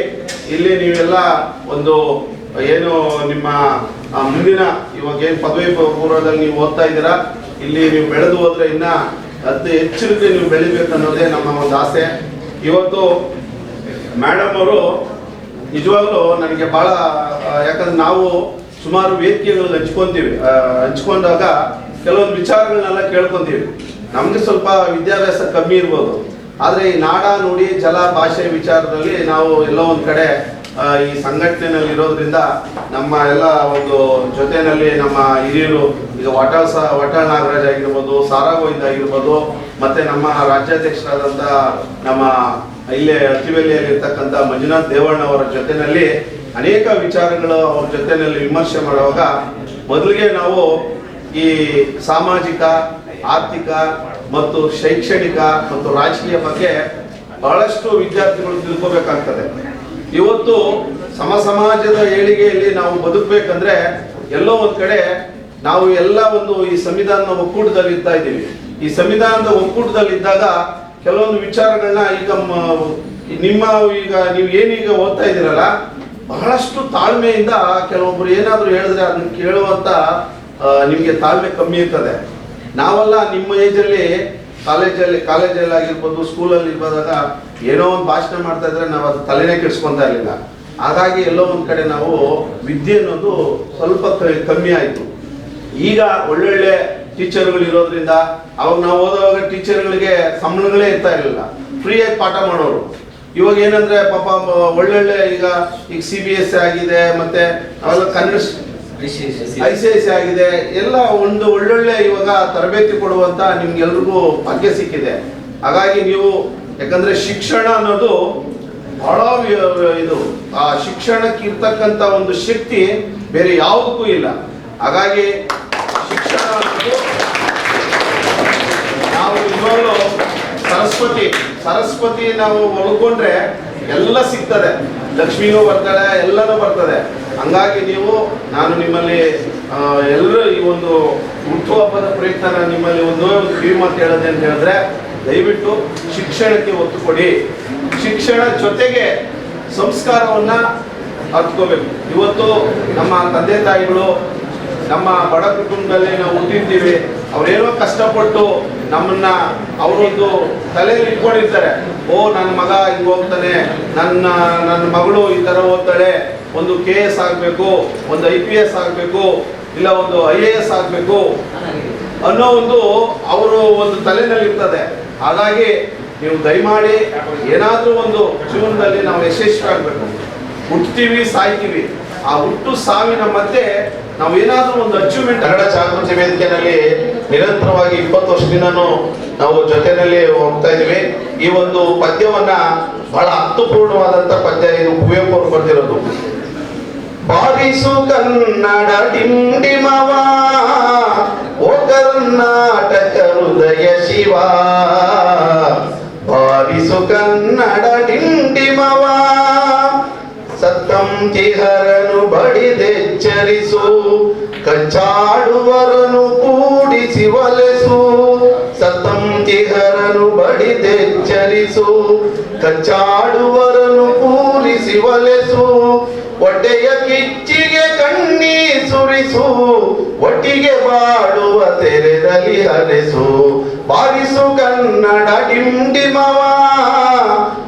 ಇಲ್ಲಿ ನೀವೆಲ್ಲ ಒಂದು ಏನು ನಿಮ್ಮ ಮುಂದಿನ ಇವಾಗ ಏನು ಪದವಿ ಪೂರ್ವದಲ್ಲಿ ನೀವು ಓದ್ತಾ ಇದ್ದೀರಾ, ಇಲ್ಲಿ ನೀವು ಬೆಳೆದು ಹೋದ್ರೆ ಇನ್ನ ಅತಿ ಹೆಚ್ಚಿಗೆ ನೀವು ಬೆಳಿಬೇಕು ಅನ್ನೋದೇ ನಮ್ಮ ಒಂದು ಆಸೆ. ಇವತ್ತು ಮೇಡಮ್ ಅವರು ನಿಜವಾಗ್ಲೂ ನನಗೆ ಬಹಳ, ಯಾಕಂದ್ರೆ ನಾವು ಸುಮಾರು ವೇದಿಕೆಗಳು ಹಂಚ್ಕೊಂಡಾಗ ಕೆಲವೊಂದು ವಿಚಾರಗಳನ್ನೆಲ್ಲ ಕೇಳ್ಕೊಂತೀವಿ. ನಮ್ಗೆ ಸ್ವಲ್ಪ ವಿದ್ಯಾಭ್ಯಾಸ ಕಮ್ಮಿ ಇರ್ಬೋದು, ಆದ್ರೆ ಈ ನಾಡ ನುಡಿ ಜಲ ಭಾಷೆ ವಿಚಾರದಲ್ಲಿ ನಾವು ಎಲ್ಲೋ ಒಂದ್ ಕಡೆ ಈ ಸಂಘಟನೆಯಲ್ಲಿ ಇರೋದ್ರಿಂದ ನಮ್ಮ ಎಲ್ಲ ಒಂದು ಜೊತೆಯಲ್ಲಿ ನಮ್ಮ ಹಿರಿಯರು, ಈಗ ವಟಾಳ್ ನಾಗರಾಜ್ ಆಗಿರ್ಬೋದು, ಸಾರಾಗೋವಿಂದ ಆಗಿರ್ಬೋದು, ಮತ್ತೆ ನಮ್ಮ ರಾಜ್ಯಾಧ್ಯಕ್ಷರಾದಂಥ ನಮ್ಮ ಇಲ್ಲೇ ಅತ್ತಿವೆಲ್ಲಿಯಲ್ಲಿ ಇರ್ತಕ್ಕಂಥ ಮಂಜುನಾಥ್ ದೇವಣ್ಣ ಅವರ ಜೊತೆಯಲ್ಲಿ ಅನೇಕ ವಿಚಾರಗಳು ಅವ್ರ ಜೊತೆಯಲ್ಲಿ ವಿಮರ್ಶೆ ಮಾಡುವಾಗ ಮೊದಲಿಗೆ ನಾವು ಈ ಸಾಮಾಜಿಕ, ಆರ್ಥಿಕ ಮತ್ತು ಶೈಕ್ಷಣಿಕ ಮತ್ತು ರಾಜಕೀಯ ಬಗ್ಗೆ ಬಹಳಷ್ಟು ವಿದ್ಯಾರ್ಥಿಗಳು ತಿಳ್ಕೋಬೇಕಾಗ್ತದೆ. ಇವತ್ತು ಸಮಾಜದ ಏಳಿಗೆಯಲ್ಲಿ ನಾವು ಬದುಕಬೇಕಂದ್ರೆ ಎಲ್ಲೋ ಒಂದ್ ಕಡೆ ನಾವು ಎಲ್ಲ ಒಂದು ಈ ಸಂವಿಧಾನದ ಒಕ್ಕೂಟದಲ್ಲಿ ಇರ್ತಾ ಇದ್ದೀವಿ. ಈ ಸಂವಿಧಾನದ ಒಕ್ಕೂಟದಲ್ಲಿ ಇದ್ದಾಗ ಕೆಲವೊಂದು ವಿಚಾರಗಳನ್ನ ಈಗ ನೀವು ಏನೀಗ ಓದ್ತಾ ಇದ್ದೀರಲ್ಲ, ಬಹಳಷ್ಟು ತಾಳ್ಮೆಯಿಂದ ಕೆಲವೊಬ್ರು ಏನಾದ್ರು ಹೇಳಿದ್ರೆ ಅದನ್ನ ಕೇಳುವಂತ ನಿಮ್ಗೆ ತಾಳ್ಮೆ ಕಮ್ಮಿ ಇರ್ತದೆ. ನಾವೆಲ್ಲ ನಿಮ್ಮ ಏಜಲ್ಲಿ ಕಾಲೇಜಲ್ಲಿ ಆಗಿರ್ಬೋದು, ಸ್ಕೂಲಲ್ಲಿ ಇರ್ಬೋದಾಗ ಏನೋ ಒಂದು ಭಾಷಣ ಮಾಡ್ತಾ ಇದ್ರೆ ನಾವು ಅದು ತಲೆನೇ ಕೆಡಿಸ್ಕೊತಾ ಇರಲಿಲ್ಲ. ಹಾಗಾಗಿ ಎಲ್ಲೋ ಒಂದು ಕಡೆ ನಾವು ವಿದ್ಯೆ ಅನ್ನೋದು ಸ್ವಲ್ಪ ಕಮ್ಮಿ ಆಯಿತು. ಈಗ ಒಳ್ಳೊಳ್ಳೆ ಟೀಚರ್ಗಳು ಇರೋದ್ರಿಂದ ಅವಾಗ ನಾವು ಓದುವಾಗ ಟೀಚರ್ಗಳಿಗೆ ಸಂಬಳಗಳೇ ಇರ್ತಾ ಇರಲಿಲ್ಲ, ಫ್ರೀಯಾಗಿ ಪಾಠ ಮಾಡೋರು. ಇವಾಗ ಏನಂದ್ರೆ ಪಾಪ ಒಳ್ಳೊಳ್ಳೆ ಈಗ CBSE ಆಗಿದೆ, ಮತ್ತೆ ಅವೆಲ್ಲ ಕನ್ನಡ ICIC ಆಗಿದೆ, ಎಲ್ಲ ಒಂದು ಒಳ್ಳೊಳ್ಳೆ ಇವಾಗ ತರಬೇತಿ ಕೊಡುವಂತ ನಿಮ್ಗೆಲ್ರಿಗೂ ಭಾಗ್ಯ ಸಿಕ್ಕಿದೆ. ಹಾಗಾಗಿ ನೀವು, ಯಾಕಂದ್ರೆ ಶಿಕ್ಷಣ ಅನ್ನೋದು ಬಹಳ ಇದು, ಆ ಶಿಕ್ಷಣಕ್ಕೆ ಇರ್ತಕ್ಕಂಥ ಒಂದು ಶಕ್ತಿ ಬೇರೆ ಯಾವುದಕ್ಕೂ ಇಲ್ಲ. ಹಾಗಾಗಿ ಶಿಕ್ಷಣ ಅನ್ನೋದು ನಾವು ಇವಾಗಲೂ ಸರಸ್ವತಿ ನಾವು ಒಳ್ಕೊಂಡ್ರೆ ಎಲ್ಲ ಸಿಗ್ತದೆ, ಲಕ್ಷ್ಮಿನೂ ಬರ್ತಾಳೆ, ಎಲ್ಲನೂ ಬರ್ತದೆ. ಹಂಗಾಗಿ ನಾನು ನಿಮ್ಮಲ್ಲಿ ಎಲ್ಲರೂ ಈ ಒಂದು ಹುಟ್ಟುಹಬ್ಬದ ಪ್ರಯುಕ್ತ ನಾನು ನಿಮ್ಮಲ್ಲಿ ಒಂದು ಕಿವಿ ಮಾತು ಹೇಳೋದು ಅಂತ ಹೇಳಿದ್ರೆ, ದಯವಿಟ್ಟು ಶಿಕ್ಷಣಕ್ಕೆ ಒತ್ತು ಕೊಡಿ. ಶಿಕ್ಷಣ ಜೊತೆಗೆ ಸಂಸ್ಕಾರವನ್ನ ಅರ್ಥಕೋಬೇಕು. ಇವತ್ತು ನಮ್ಮ ತಂದೆ ತಾಯಿಗಳು ನಮ್ಮ ಬಡ ಕುಟುಂಬದಲ್ಲಿ ನಾವು ಹುಟ್ಟಿರ್ತೀವಿ, ಅವ್ರೇನೋ ಕಷ್ಟಪಟ್ಟು ನಮ್ಮನ್ನ ಅವರೊಂದು ತಲೆಯಲ್ಲಿ ಇಟ್ಕೊಂಡಿರ್ತಾರೆ. ನನ್ನ ಮಗ ಹಿಂಗೆ ಹೋಗ್ತಾನೆ, ನನ್ನ ಮಗಳು ಈ ಥರ ಓದ್ತಾಳೆ, ಒಂದು KS ಆಗಬೇಕು, ಒಂದು IPS ಆಗಬೇಕು, ಇಲ್ಲ ಒಂದು IAS ಆಗಬೇಕು ಅನ್ನೋ ಅವರು ಒಂದು ತಲೆಯಲ್ಲಿ ಇರ್ತದೆ. ಹಾಗಾಗಿ ನೀವು ದಯಮಾಡಿ ಏನಾದರೂ ಒಂದು ಜೀವನದಲ್ಲಿ ನಾವು ಯಶಸ್ವಿ ಆಗಬೇಕು. ಹುಟ್ಟುತ್ತೀವಿ, ಸಾಯ್ತೀವಿ, ಆ ಹುಟ್ಟು ಸಾವಿನ ಮಧ್ಯೆ ನಾವು ಏನಾದರೂ ಒಂದು ಅಚೀವ್ಮೆಂಟ್. ಕನ್ನಡ ಜಾಗೃತಿ ವೇದಿಕೆಯಲ್ಲಿ ನಿರಂತರವಾಗಿ 20 ವರ್ಷದಿಂದನೂ ನಾವು ಜೊತೆಯಲ್ಲಿ ಹೋಗ್ತಾ ಇದೀವಿ. ಈ ಒಂದು ಪದ್ಯವನ್ನ ಬಹಳ ಅರ್ಥಪೂರ್ಣವಾದಂತ ಪದ್ಯ, ಇದು ಕುವೆಂಪು ಅವರು ಬರ್ತಿರೋದು. ಬಾರಿಸು ಕನ್ನಡ ಡಿಂಡಿಮವ, ಓ ಕರ್ನಾಟಕ ಹೃದಯ ಶಿವ, ಬಾರಿಸು ಕನ್ನಡ ಡಿಂಡಿಮವ, ಸತ್ತಂತಿಹರನು ಬಡಿದೆಚ್ಚರಿಸು, ಕಚ್ಚಾಡುವರನು ಕೂಡಿಸಿ ಒಲೆಸು, ಸತ್ತಂತಿಹರನು ಬಡಿದೆಚ್ಚರಿಸು, ಕಚ್ಚಾಡುವರನು ಕೂಡಿಸಿ ಒಲೆಸು, ಒಡೆಯ ಕಿಚ್ಚಿಗೆ ಕಣ್ಣೀ ಸುರಿಸು, ಒಟ್ಟಿಗೆ ಬಾಡುವ ತೆರೆದಲ್ಲಿ ಹರೆಸು, ಬಾರಿಸು ಕನ್ನಡ ಡಿಂಡಿಮವ,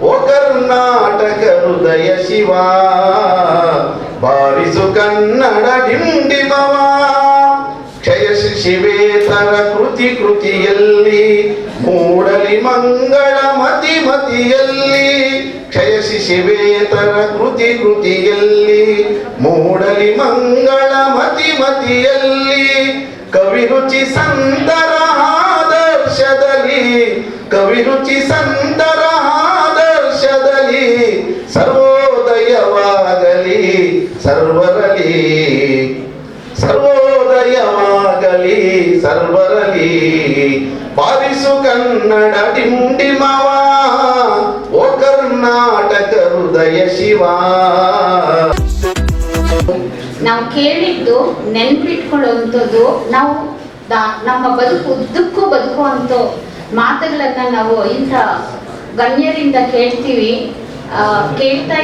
ಓ ಕರ್ನಾಟಕ ಹೃದಯ ಶಿವ, ಬಾರಿಸು ಕನ್ನಡ ಡಿಂಡಿಮವ. ಕ್ಷಯ ಶಿವೇತರ ಕೃತಿಯಲ್ಲಿ ಮೂಡಲಿ ಮಂಗಳ ಮತಿಯಲ್ಲಿ, ಕ್ಷಯ ಶಿವೇತರ ಕೃತಿಯಲ್ಲಿ ಮೂಡಲಿ ಮಂಗಳ ಮತಿಯಲ್ಲಿ, ಕವಿರುಚಿ ಸಂತರ ಆದರ್ಶದಲ್ಲಿ, ಕವಿರುಚಿ ಸಂತರ ಆದರ್ಶದಲ್ಲಿ, ಸರ್ವೋದಯವಾಗಲಿ ಸರ್ವರಲಿ, ಸರ್ವೋದಯವಾಗಲಿ ಸರ್ವರಲಿ, ಬಾರಿಸು ಕನ್ನಡ ಡಿಂಡಿಮವ, ಓ ಕರ್ನಾಟಕ ಹೃದಯ ಶಿವ. ನಾವು ಕೇಳಿದ್ದು ನೆನ್ಪಿಟ್ಕೊಳ್ಳುವಂಥದ್ದು, ನಾವು ನಮ್ಮ ಬದುಕು ಉದ್ದಕ್ಕೂ ಬದುಕುವಂಥ ಮಾತುಗಳನ್ನ ನಾವು ಇಂಥ ಗಣ್ಯರಿಂದ ಕೇಳ್ತೀವಿ, ಕೇಳ್ತಾ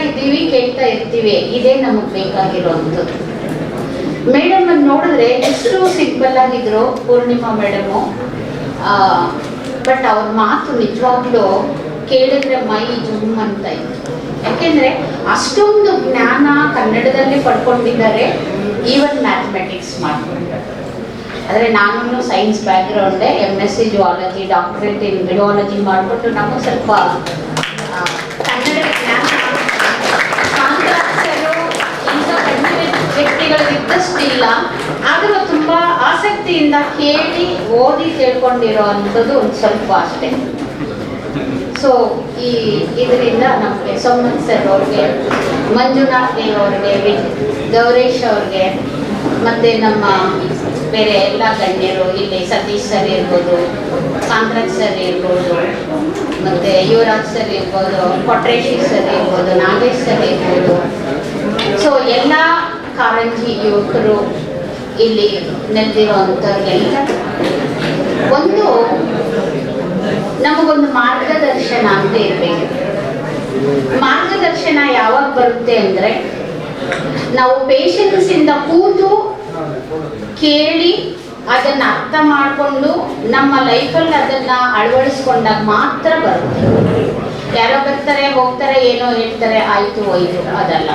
ಇರ್ತೀವಿ. ಇದೇ ನಮಗೆ ಬೇಕಾಗಿರುವಂಥದ್ದು. ಮೇಡಮ್ ಅನ್ನು ನೋಡಿದ್ರೆ ಎಷ್ಟು ಸಿಂಪಲ್ ಆಗಿದ್ರು ಪೂರ್ಣಿಮಾ ಮೇಡಮು, ಬಟ್ ಅವ್ರ ಮಾತು ನಿಜವಾಗ್ಲೂ ಕೇಳಿದ್ರೆ ಮೈ ಜುಮ್ ಅಂತ ಇತ್ತು. ಯಾಕೆಂದ್ರೆ ಅಷ್ಟೊಂದು ಜ್ಞಾನ ಕನ್ನಡದಲ್ಲಿ ಪಡ್ಕೊಂಡಿದ್ದಾರೆ, ಈವನ್ ಮ್ಯಾಥಮೆಟಿಕ್ಸ್ ಮಾಡ್ಕೊಂಡಿದ್ದಾರೆ. ಆದರೆ ನಾನು ಸೈನ್ಸ್ ಬ್ಯಾಕ್ಗ್ರೌಂಡೇ, MSc ಜುವಾಲಜಿ, ಡಾಕ್ಟರೇಟ್ ಇನ್ ಜಿಯಾಲಜಿ ಮಾಡಿಬಿಟ್ಟು ನಮಗೆ ಸ್ವಲ್ಪ ಕನ್ನಡ ಜ್ಞಾನ, ಸಾಂದ್ರಾಕ್ಷರು ಇಂಥ ಕಡಿಮೆ ವ್ಯಕ್ತಿಗಳಿದ್ದಷ್ಟು ಇಲ್ಲ. ಆದರೂ ತುಂಬ ಆಸಕ್ತಿಯಿಂದ ಕೇಳಿ ಓದಿ ತಿಳ್ಕೊಂಡಿರೋ ಅಂಥದ್ದು ಒಂದು ಸ್ವಲ್ಪ ಅಷ್ಟೇ. ಸೊ ಇದರಿಂದ ನಮಗೆ ಸೋಮನಾಥ್ ಸರ್ ಅವ್ರಿಗೆ, ಮಂಜುನಾಥ್ ದೇವ್ ಅವ್ರಿಗೆ, ಗೌರೇಶ್ ಅವ್ರಿಗೆ, ಮತ್ತು ನಮ್ಮ ಬೇರೆ ಎಲ್ಲ ಗಣ್ಯರು ಇಲ್ಲಿ ಸತೀಶ್ ಸರ್ ಇರ್ಬೋದು, ಕಾಂತರಾಜ್ ಸರ್ ಇರ್ಬೋದು, ಮತ್ತು ಯುವರಾಜ್ ಸರ್ ಇರ್ಬೋದು, ಕೊಟ್ರೇಶಿ ಸರ್ ಇರ್ಬೋದು, ನಾಗೇಶ್ ಸರ್ ಇರ್ಬೋದು. ಸೊ ಎಲ್ಲ ಕಾರಂಜಿ ಯುವಕರು ಇಲ್ಲಿ ನೆಲೆದಿರುವಂಥವ್ರಿಗೆಲ್ಲ ಒಂದು ನಮಗೊಂದು ಮಾರ್ಗದರ್ಶನ ಅಂತ ಇರಬೇಕು. ಮಾರ್ಗದರ್ಶನ ಯಾವಾಗ ಬರುತ್ತೆ ಅಂದರೆ, ನಾವು ಪೇಷನ್ಸ್ ಇಂದ ಕೂತು ಕೇಳಿ ಅದನ್ನ ಅರ್ಥ ಮಾಡಿಕೊಂಡು ನಮ್ಮ ಲೈಫಲ್ಲಿ ಅದನ್ನ ಅಳವಡಿಸ್ಕೊಂಡಾಗ ಮಾತ್ರ ಬರುತ್ತೆ. ಯಾರೋ ಬರ್ತಾರೆ ಹೋಗ್ತಾರೆ, ಏನೋ ಹೇಳ್ತಾರೆ, ಆಯ್ತು ಹೋಯ್ತು, ಅದಲ್ಲ.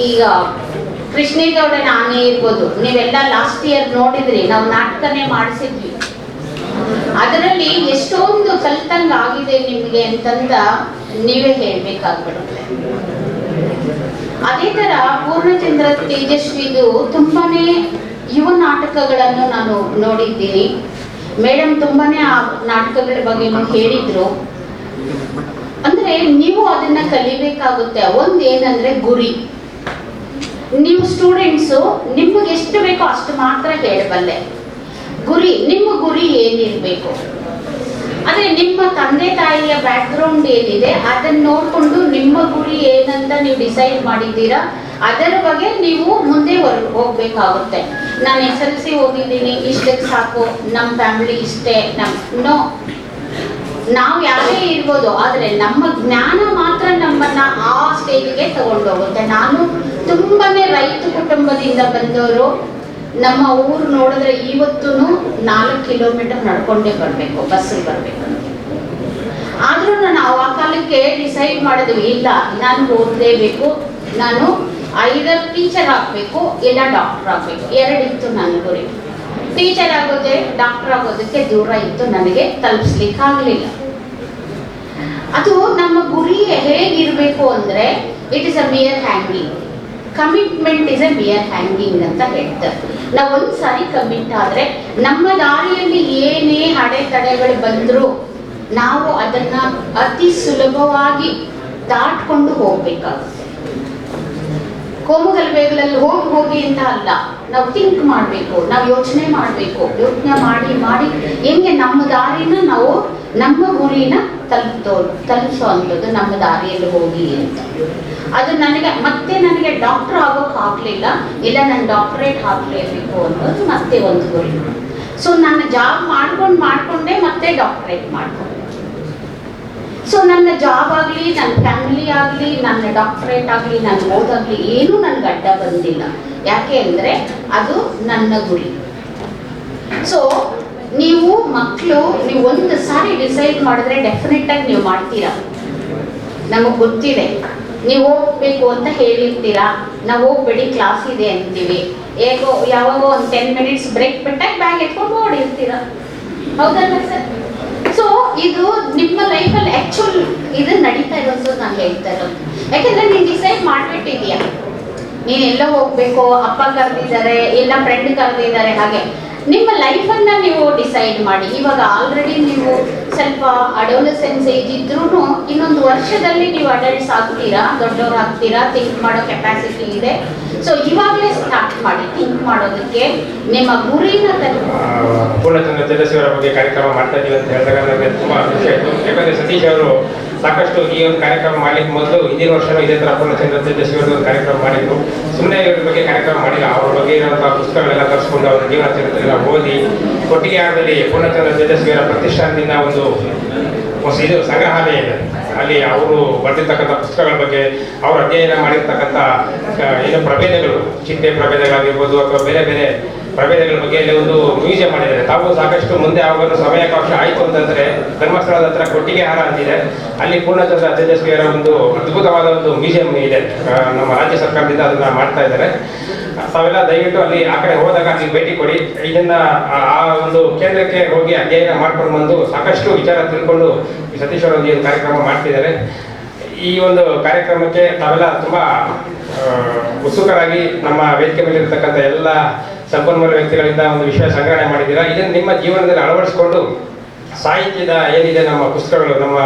ಈಗ ಕೃಷ್ಣೇಗೌಡ ನಾನೇ ಇರ್ಬೋದು, ನೀವೆಲ್ಲ ಲಾಸ್ಟ್ ಇಯರ್ ನೋಡಿದ್ರಿ, ನಾವು ನಾಟಕನೇ ಮಾಡಿಸಿದ್ವಿ. ಅದರಲ್ಲಿ ಎಷ್ಟೊಂದು ಕಲ್ತಂಗ ಆಗಿದೆ ನಿಮಗೆ ಅಂತಂದ ನೀವೇ ಹೇಳ್ಬೇಕಾಗ್ಬಿಡುತ್ತೆ. ಅದೇ ತರ ಪೂರ್ಣಚಂದ್ರ ತೇಜಸ್ವಿದು ತುಂಬಾನೇ ಯುವ ನಾಟಕಗಳನ್ನು ನಾನು ನೋಡಿದ್ದೀನಿ. ಮೇಡಮ್ ತುಂಬಾನೇ ಆ ನಾಟಕಗಳ ಬಗ್ಗೆ ಹೇಳಿದ್ರು. ಅಂದ್ರೆ ನೀವು ಅದನ್ನ ಕಲಿಬೇಕಾಗುತ್ತೆ. ಒಂದೇನಂದ್ರೆ ಗುರಿ. ನೀವು ಸ್ಟೂಡೆಂಟ್ಸು ನಿಮಗೆ ಎಷ್ಟು ಬೇಕೋ ಅಷ್ಟು ಮಾತ್ರ ಹೇಳಬಲ್ಲೆ. ಗುರಿ, ನಿಮ್ಮ ಗುರಿ ಏನಿರಬೇಕು, ಅಂದ್ರೆ ನಿಮ್ಮ ತಂದೆ ತಾಯಿಯ ಬ್ಯಾಕ್ಗ್ರೌಂಡ್ ಏನಿದೆ ಅದನ್ನ ನೋಡ್ಕೊಂಡು ನಿಮ್ಮ ಗುರಿ ಏನಂತ ನೀವು ಡಿಸೈಡ್ ಮಾಡಿದ್ದೀರಾ, ಅದರ ಬಗ್ಗೆ ನೀವು ಮುಂದೆ ಹೋಗ್ಬೇಕಾಗುತ್ತೆ. ನಾನು SLC ಓದಿದ್ದೀನಿ, ಇಷ್ಟಕ್ಕೆ ಸಾಕು, ನಮ್ಮ ಫ್ಯಾಮಿಲಿ ಇಷ್ಟೇ, ನಾವು ಯಾರೇ ಇರ್ಬೋದು, ಆದರೆ ನಮ್ಮ ಜ್ಞಾನ ಮಾತ್ರ ನಮ್ಮನ್ನ ಆ ಸ್ಟೇಜ್ಗೆ ತಗೊಂಡೋಗುತ್ತೆ. ನಾನು ತುಂಬಾನೇ ರೈತ ಕುಟುಂಬದಿಂದ ಬಂದವರು. ನಮ್ಮ ಊರು ನೋಡಿದ್ರೆ ಇವತ್ತೂ 4 ಕಿಲೋಮೀಟರ್ ನಡ್ಕೊಂಡೇ ಬರಬೇಕು, ಬಸ್ಸಿಗೆ ಬರಬೇಕು. ಆದ್ರೂ ನಾನು ಆ ಕಾಲಕ್ಕೆ ಡಿಸೈಡ್ ಮಾಡಿದ್ವಿ, ಇಲ್ಲ ನಾನು ಓದಲೇಬೇಕು, ನಾನು ಐದರ್ ಟೀಚರ್ ಆಗಬೇಕು ಇಲ್ಲ ಡಾಕ್ಟರ್ ಆಗಬೇಕು, ಎರಡಿತ್ತು ನನ್ನ ಗುರಿ. ಟೀಚರ್ ಆಗೋದೇ ಡಾಕ್ಟರ್ ಆಗೋದಕ್ಕೆ ದೂರ ಇತ್ತು, ನನಗೆ ತಲುಪಿಸ್ಲಿಕ್ಕಾಗಲಿಲ್ಲ. ಅದು ನಮ್ಮ ಗುರಿ ಹೇಗಿರಬೇಕು ಅಂದರೆ, it is a mere hanging, commitment is A mere hanging ಅಂತ ಹೇಳ್ತಾರೆ. ನಾವು ಒಂದು ಸಾರಿ ಕಮಿಟ್ ಆದರೆ ನಮ್ಮ ದಾರಿಯಲ್ಲಿ ಏನೇ ಅಡೆತಡೆಗಳು ಬಂದರೂ ನಾವು ಅದನ್ನ ಅತಿ ಸುಲಭವಾಗಿ ದಾಟ್ಕೊಂಡು ಹೋಗ್ಬೇಕಾಗುತ್ತೆ. ಕೋಮುಗಲಭೆಗಳಲ್ಲಿ ಹೋಗಿ ಅಂತ ಅಲ್ಲ, ನಾವು ಥಿಂಕ್ ಮಾಡಬೇಕು, ನಾವು ಯೋಚನೆ ಮಾಡಬೇಕು. ಯೋಚನೆ ಮಾಡಿ ಹೆಂಗೆ ನಮ್ಮ ದಾರಿನ ನಾವು ನಮ್ಮ ಗುರಿನ ತಲುಪಿಸೋ ಅಂಥದ್ದು ನಮ್ಮ ದಾರಿಯಲ್ಲಿ ಹೋಗಿ ಅಂತ. ಅದು ನನಗೆ ಡಾಕ್ಟರ್ ಆಗೋಕೆ ಆಗಲಿಲ್ಲ, ಇಲ್ಲ ನಾನು ಡಾಕ್ಟರೇಟ್ ಆಗಲೇಬೇಕು ಅನ್ನೋದು ಮತ್ತೆ ಒಂದು ಗುರಿ. ಸೊ ನನ್ನ ಜಾಬ್ ಮಾಡ್ಕೊಂಡೇ ಮತ್ತೆ ಡಾಕ್ಟರೇಟ್ ಮಾಡ್ಕೊಂಡೆ. ಸೊ ನನ್ನ ಜಾಬ್ ಆಗಲಿ, ನನ್ನ ಫ್ಯಾಮಿಲಿ ಆಗಲಿ, ನನ್ನ ಡಾಕ್ಟರೇಟ್ ಆಗಲಿ, ನನ್ನ ಓದಾಗಲಿ ಏನೂ ನನಗೆ ಅಡ್ಡ ಬಂದಿಲ್ಲ. ಯಾಕೆ ಅಂದರೆ ಅದು ನನ್ನ ಗುರಿ. ಸೊ ನೀವು ಮಕ್ಕಳು, ನೀವು ಒಂದು ಸಾರಿ ಡಿಸೈಡ್ ಮಾಡಿದ್ರೆ ಡೆಫಿನೆಟ್ ಆಗಿ ನೀವು ಮಾಡ್ತೀರಾ. ನಮಗೆ ಗೊತ್ತಿದೆ, ನೀವು ಹೋಗ್ಬೇಕು ಅಂತ ಹೇಳಿರ್ತೀರಾ, ನಾವು ಹೋಗ್ಬೇಡಿ ಕ್ಲಾಸ್ ಇದೆ ಅಂತೀವಿ, ಯಾವಾಗೋ ಒಂದು 10 ಮಿನಿಟ್ಸ್ ಬ್ರೇಕ್ ಬಿಟ್ಟಾಗ ಬ್ಯಾಗ್ ಎತ್ಕೊಂಡು ಓಡಿರ್ತೀರಾ, ಹೌದಲ್ಲ ಸರ್? ಸೊ ಇದು ನಿಮ್ಮ ಲೈಫಲ್ಲಿ ಆ್ಯಕ್ಚುಲ್ ಇದು ನಡೀತಾ ಇರೋದು ನಾನು ಹೇಳ್ತಾ ಇರೋದು. ಯಾಕೆಂದರೆ ನೀನು ಡಿಸೈಡ್ ಮಾಡಿಬಿಟ್ಟಿದೀಯ, ನೀನು ಎಲ್ಲ ಹೋಗ್ಬೇಕು, ಅಪ್ಪ ಕರೆದಿದ್ದಾರೆ, ಇಲ್ಲ ಫ್ರೆಂಡ್ ಕರೆದಿದ್ದಾರೆ, ಹಾಗೆ ನಿಮ್ಮ ಲೈಫನ್ನು ನೀವು ಡಿಸೈಡ್ ಮಾಡಿ. ಇವಾಗ ಆಲ್ರೆಡಿ ನೀವು ಸ್ವಲ್ಪ ಅಡೋಲಸೆನ್ಸ್ ಏಜ್ ಇದ್ರೂ ಇನ್ನೊಂದು ವರ್ಷದಲ್ಲಿ ನೀವು ಅಡಲ್ಟ್ಸ್ ಆಗ್ತೀರಾ, ದೊಡ್ಡವ್ರು ಆಗ್ತೀರಾ, ಥಿಂಕ್ ಮಾಡೋ ಕೆಪಾಸಿಟಿ ಇದೆ. ಸೊ ಇವಾಗಲೇ ಸ್ಟಾರ್ಟ್ ಮಾಡಿ ಥಿಂಕ್ ಮಾಡೋದಕ್ಕೆ, ನಿಮ್ಮ ಗುರಿನ ಪೂರ್ಣಚಂದ್ರ ತೇಜಸ್ವಿ ಅವರ ಬಗ್ಗೆ ಕಾರ್ಯಕ್ರಮ ಮಾಡ್ತಾ ಇದ್ದೀವಿ ಅಂತ ಹೇಳಿದಾಗ ನನಗೆ ತುಂಬ ಖುಷಿ ಆಯಿತು. ಯಾಕಂದರೆ ಸತೀಶ್ ಅವರು ಸಾಕಷ್ಟು ಈ ಒಂದು ಕಾರ್ಯಕ್ರಮ ಮಾಡಲಿಕ್ಕೆ ಮೊದಲು ಹಿಂದಿನ ವರ್ಷವೂ ಇದೇ ಥರ ಪೂರ್ಣಚಂದ್ರ ತೇಜಸ್ವಿ ಅವರು ಒಂದು ಕಾರ್ಯಕ್ರಮ ಮಾಡಿದ್ರು. ಸುಮ್ಮನೆ ಇವ್ರ ಬಗ್ಗೆ ಕಾರ್ಯಕ್ರಮ ಮಾಡಿಲ್ಲ, ಅವ್ರ ಬಗ್ಗೆ ಇರುವಂಥ ಪುಸ್ತಕಗಳೆಲ್ಲ ತರಿಸ್ಕೊಂಡು ಅವರ ಜೀವನ ಚರಿತ್ರೆಲ್ಲ ಓದಿ, ಕೊಟ್ಟಿಗೆ ಆರದಲ್ಲಿ ಪೂರ್ಣಚಂದ್ರ ತೇಜಸ್ವಿಯವರ ಪ್ರತಿಷ್ಠಾನದಿಂದ ಒಂದು ಇದು ಸಂಗ್ರಹಾಲಯ ಇದೆ. ಅಲ್ಲಿ ಅವರು ಬರೆದಿರ್ತಕ್ಕಂಥ ಪುಸ್ತಕಗಳ ಬಗ್ಗೆ, ಅವರು ಅಧ್ಯಯನ ಮಾಡಿರ್ತಕ್ಕಂಥ ಏನು ಪ್ರಭೇದಗಳು, ಚಿಟ್ಟೆ ಪ್ರಭೇದಗಳಾಗಿರ್ಬೋದು ಅಥವಾ ಬೇರೆ ಬೇರೆ ಪ್ರಭೇದಗಳ ಬಗ್ಗೆ ಇಲ್ಲಿ ಒಂದು ಮ್ಯೂಸಿಯಂ ಮಾಡಿದ್ದಾರೆ. ತಾವು ಸಾಕಷ್ಟು ಮುಂದೆ ಯಾವಾಗಲೂ ಸಮಯಾವಕಾಶ ಆಯಿತು ಅಂತಂದರೆ ಧರ್ಮಸ್ಥಳದ ಹತ್ರ ಕೊಟ್ಟಿಗೆ ಹಾರ ಅಂತಿದೆ, ಅಲ್ಲಿ ಪೂರ್ಣಚಂದ್ರ ತೇಜಸ್ವಿಯವರ ಒಂದು ಅದ್ಭುತವಾದ ಒಂದು ಮ್ಯೂಸಿಯಂ ಇದೆ. ನಮ್ಮ ರಾಜ್ಯ ಸರ್ಕಾರದಿಂದ ಅದನ್ನು ಮಾಡ್ತಾ ಇದ್ದಾರೆ. ತಾವೆಲ್ಲ ದಯವಿಟ್ಟು ಅಲ್ಲಿ ಆ ಕಡೆ ಹೋದಾಗ ಅಲ್ಲಿ ಭೇಟಿ ಕೊಡಿ. ಇದನ್ನ ಆ ಒಂದು ಕೇಂದ್ರಕ್ಕೆ ಹೋಗಿ ಅಧ್ಯಯನ ಮಾಡ್ಕೊಂಡು ಬಂದು ಸಾಕಷ್ಟು ವಿಚಾರ ತಿಳ್ಕೊಂಡು ಈ ಸತೀಶ್ ಅವರು ಒಂದು ಕಾರ್ಯಕ್ರಮ ಮಾಡ್ತಿದ್ದಾರೆ. ಈ ಒಂದು ಕಾರ್ಯಕ್ರಮಕ್ಕೆ ತಾವೆಲ್ಲ ತುಂಬ ಉತ್ಸುಕರಾಗಿ ನಮ್ಮ ವೇದಿಕೆ ಮೇಲೆ ಇರತಕ್ಕಂಥ ಎಲ್ಲ ಸಂಪನ್ಮೂಲ ವ್ಯಕ್ತಿಗಳಿಂದ ಒಂದು ವಿಷಯ ಸಂಗ್ರಹಣೆ ಮಾಡಿದ್ದೀರಾ. ಇದನ್ನು ನಿಮ್ಮ ಜೀವನದಲ್ಲಿ ಅಳವಡಿಸಿಕೊಂಡು ಸಾಹಿತ್ಯದ ಏನಿದೆ, ನಮ್ಮ ಪುಸ್ತಕಗಳು, ನಮ್ಮ